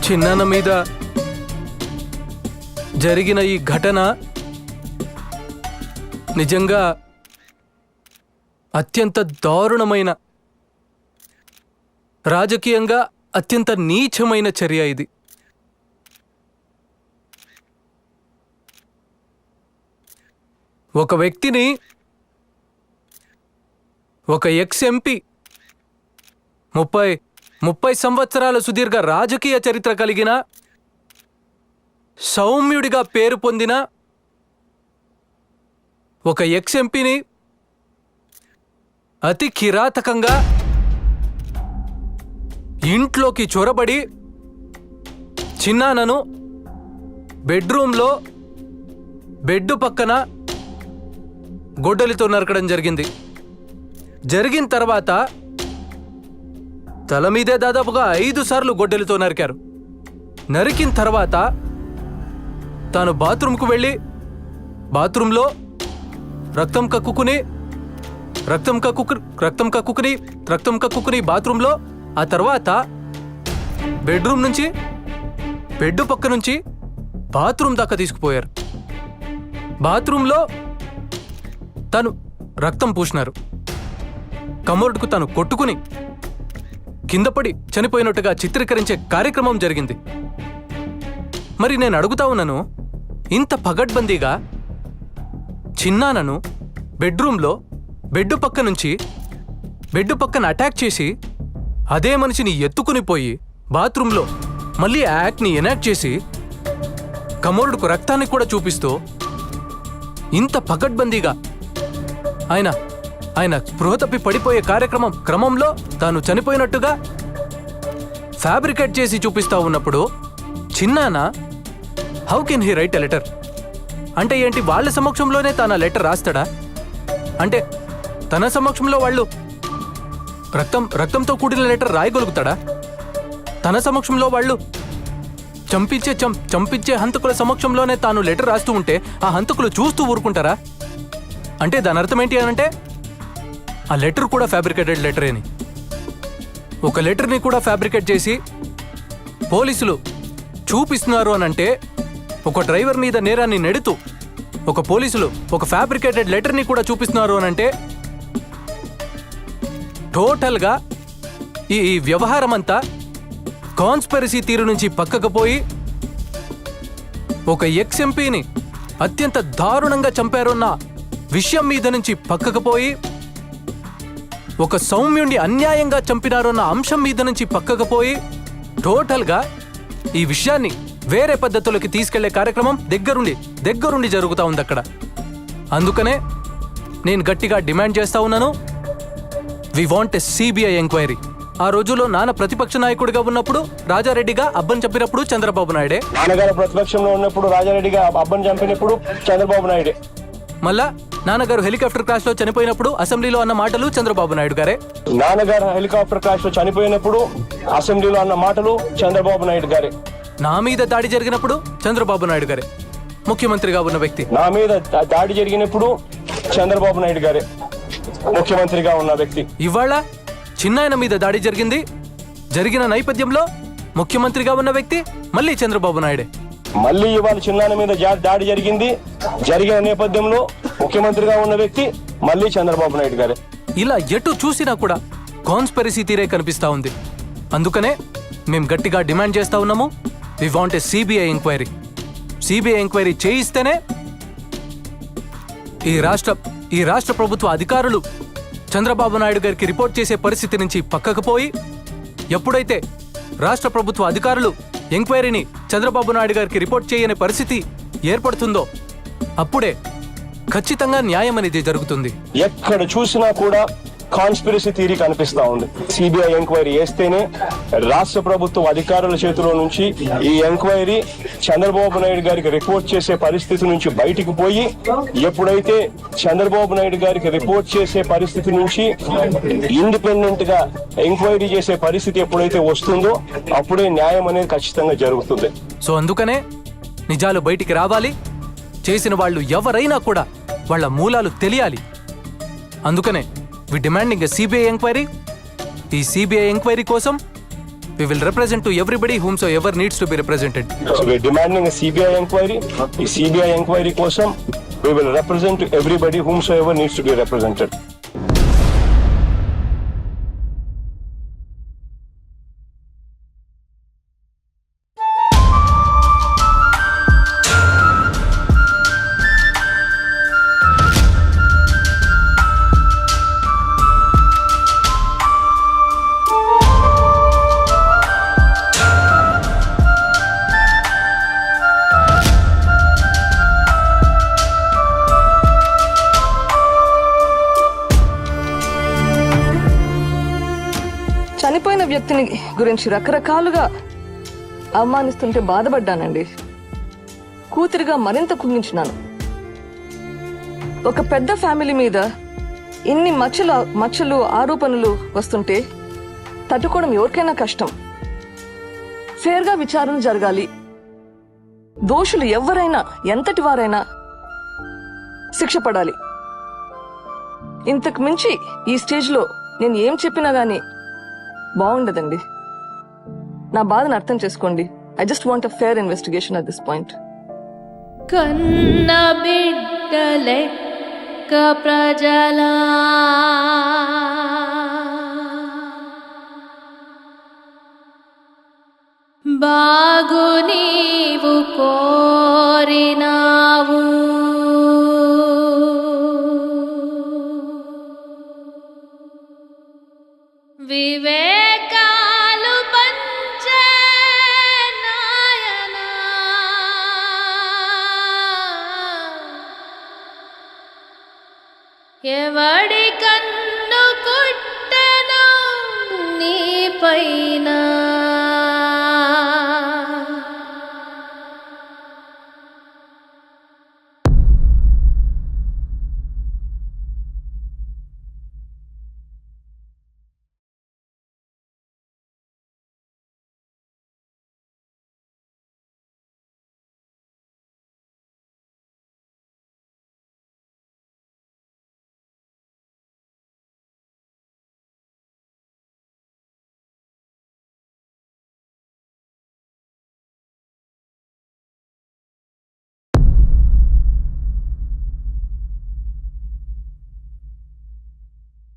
చిన్నాన్న మీద జరిగిన ఈ ఘటన నిజంగా అత్యంత దారుణమైన, రాజకీయంగా అత్యంత నీచమైన చర్య ఇది. ఒక వ్యక్తిని, ఒక ఎక్స్ ఎంపీ 30 సంవత్సరాల సుదీర్ఘ రాజకీయ చరిత్ర కలిగిన, సౌమ్యుడిగా పేరు పొందిన ఒక ఎక్స్ ఎంపీని అతి కిరాతకంగా ఇంట్లోకి చొరబడి చిన్నానను బెడ్రూమ్లో బెడ్ పక్కన గొడ్డలితో నరకడం జరిగింది. జరిగిన తర్వాత తల మీదే దాదాపుగా 5 సార్లు గొడ్డలితో నరికారు. నరికిన తర్వాత తాను బాత్రూంకు వెళ్ళి బాత్రూంలో రక్తం కక్కుకుని బాత్రూంలో, ఆ తర్వాత బెడ్రూమ్ నుంచి బెడ్ పక్క నుంచి బాత్రూమ్ దాకా తీసుకుపోయారు. బాత్రూంలో తను రక్తం పూసినారు. కమోడ్కు తను కొట్టుకుని కిందపడి చనిపోయినట్టుగా చిత్రీకరించే కార్యక్రమం జరిగింది. మరి నేను అడుగుతా ఉన్నాను, ఇంత పగడ్బందీగా చిన్నానను బెడ్రూమ్లో బెడ్ పక్కన అటాక్ చేసి అదే మనిషిని ఎత్తుకుని పోయి బాత్రూంలో మళ్ళీ యాక్ట్ని ఎనాక్ట్ చేసి కమోరుడుకు రక్తాన్ని కూడా చూపిస్తూ ఇంత పగడ్బందీగా ఆయన స్పృహ తప్పి పడిపోయే క్రమంలో తాను చనిపోయినట్టుగా ఫ్యాబ్రికేట్ చేసి చూపిస్తా ఉన్నప్పుడు చిన్నాన how can he write a letter? అంటే ఏంటి, వాళ్ళ సమక్షంలోనే తాను లెటర్ రాస్తాడా? అంటే తన సమక్షంలో వాళ్ళు రక్తంతో కూడిన లెటర్ రాయగలుగుతాడా? తన సమక్షంలో వాళ్ళు చంపించే హంతకుల సమక్షంలోనే తాను లెటర్ రాస్తూ ఉంటే ఆ హంతకులు చూస్తూ ఊరుకుంటారా? అంటే దాని అర్థం ఏంటి అనంటే ఆ లెటర్ కూడా ఫ్యాబ్రికేటెడ్ లెటరే అని. ఒక లెటర్ని కూడా ఫ్యాబ్రికేట్ చేసి పోలీసులు చూపిస్తున్నారు అనంటే, ఒక డ్రైవర్ మీద నేరాన్ని నెడుతూ పోలీసులు ఒక ఫ్యాబ్రికేటెడ్ లెటర్ని కూడా చూపిస్తున్నారు అనంటే టోటల్గా ఈ వ్యవహారం అంతా కాన్స్పిరసీ తీరు నుంచి పక్కకు పోయి ఒక ఎక్స్ ఎంపీని అత్యంత దారుణంగా చంపారన్న విషయం మీద నుంచి పక్కకు పోయి ఒక సౌమ్యుణ్ణి అన్యాయంగా చంపినారన్న అంశం మీద నుంచి పక్కకు పోయి టోటల్గా ఈ విషయాన్ని వేరే పద్ధతులకి తీసుకెళ్లే కార్యక్రమం దగ్గరుండి జరుగుతూ ఉంది అక్కడ. అందుకనే నేను గట్టిగా డిమాండ్ చేస్తా ఉన్నాను, we want a CBI enquiry. ఆ రోజుల్లో నాన్న ప్రతిపక్ష నాయకుడిగా ఉన్నప్పుడు రాజారెడ్డిగా అబ్బన్ చంపినప్పుడు చంద్రబాబు నాయుడే,
నాన్నగారు ప్రతిపక్షంలో ఉన్నప్పుడు రాజారెడ్డిగా అబ్బన్ చంపినప్పుడు చంద్రబాబు నాయుడే,
మళ్ళా నాన్నగారు హెలికాప్టర్ క్రాష్ లో చనిపోయినప్పుడు అసెంబ్లీలో అన్న మాటలు చంద్రబాబు నాయుడు గారే,
నాన్నగారు హెలికాప్టర్ క్రాష్ లో చనిపోయినప్పుడు అసెంబ్లీలో అన్న మాటలు చంద్రబాబు నాయుడు గారే,
నా మీద దాడి జరిగినప్పుడు చంద్రబాబు నాయుడు గారే ముఖ్యమంత్రిగా ఉన్న వ్యక్తి,
నా మీద దాడి జరిగినప్పుడు చంద్రబాబు నాయుడు గారే ముఖ్యమంత్రిగా ఉన్న వ్యక్తి.
ఇవాళ చిన్నాయన మీద దాడి జరిగిన నేపథ్యంలో ముఖ్యమంత్రిగా ఉన్న వ్యక్తి మళ్ళీ చంద్రబాబు నాయుడే.
మళ్ళీ ఇవాళ చిన్నాయన మీద దాడి జరిగిన నేపథ్యంలో ముఖ్యమంత్రిగా ఉన్న వ్యక్తి మళ్ళీ చంద్రబాబు నాయుడు గారే.
ఇలా ఎటు చూసినా కూడా కాన్స్పిరసీ తీరే కనిపిస్తా ఉంది. అందుకనే మేము గట్టిగా డిమాండ్ చేస్తా ఉన్నాము, we want a CBI enquiry. CBI enquiry చేయిస్తేనే ఈ రాష్ట్ర ప్రభుత్వ అధికారులు చంద్రబాబు నాయుడు గారికి రిపోర్ట్ చేసే పరిస్థితి నుంచి పక్కకు పోయి, ఎప్పుడైతే రాష్ట్ర ప్రభుత్వ అధికారులు ఎంక్వైరీని చంద్రబాబు నాయుడు గారికి రిపోర్ట్ చేయని పరిస్థితి ఏర్పడుతుందో అప్పుడే ఖచ్చితంగా న్యాయం అనేది జరుగుతుంది.
ఎక్కడ చూసినా కూడా కాన్స్పిరసీ థియరీ కనిపిస్తా ఉంది. సిబిఐ ఎంక్వైరీ చేస్తేనే రాష్ట్ర ప్రభుత్వ అధికారుల చేతిలో నుంచి ఈ ఎంక్వైరీ చంద్రబాబు నాయుడు గారికి రిపోర్ట్ చేసే పరిస్థితి నుంచి బయటికి పోయి, ఎప్పుడైతే చంద్రబాబు నాయుడు గారికి రిపోర్ట్ చేసే పరిస్థితి నుంచి ఇండిపెండెంట్ గా ఎంక్వైరీ చేసే పరిస్థితి ఎప్పుడైతే వస్తుందో అప్పుడే న్యాయం అనేది ఖచ్చితంగా జరుగుతుంది.
సో అందుకనే నిజాలు బయటికి రావాలి, చేసిన వాళ్ళు ఎవరైనా కూడా వాళ్ళ మూలాలు తెలియాలి. అందుకనే we demanding a CBI inquiry. ఈ CBI inquiry కోసం we will represent to everybody whomsoever needs to be represented.
So we are demanding a CBI inquiry. ఈ CBI inquiry కోసం we will represent to everybody whomsoever needs to be represented.
వ్యక్తిని గురించి రకరకాలుగా అవమానిస్తుంటే బాధపడ్డానండి. కూతురిగా మరింత కుంగించినాను. ఒక పెద్ద family మీద ఇన్ని మచ్చలు ఆరోపణలు వస్తుంటే తట్టుకోవడం ఎవరికైనా కష్టం. ఫేర్గా విచారణ జరగాలి. దోషులు ఎవరైనా ఎంతటి వారైనా శిక్ష పడాలి. ఇంతకు మించి ఈ స్టేజ్లో నేను ఏం చెప్పినా గానీ బాగుండదండి. నా బాధను అర్థం చేసుకోండి. I just want a fair investigation at this point.
కన్న బిడ్డలెక్క ప్రజలా బాగు నీవు కోరినావు, వివేకాలు పంచే నాయనా, ఎవడి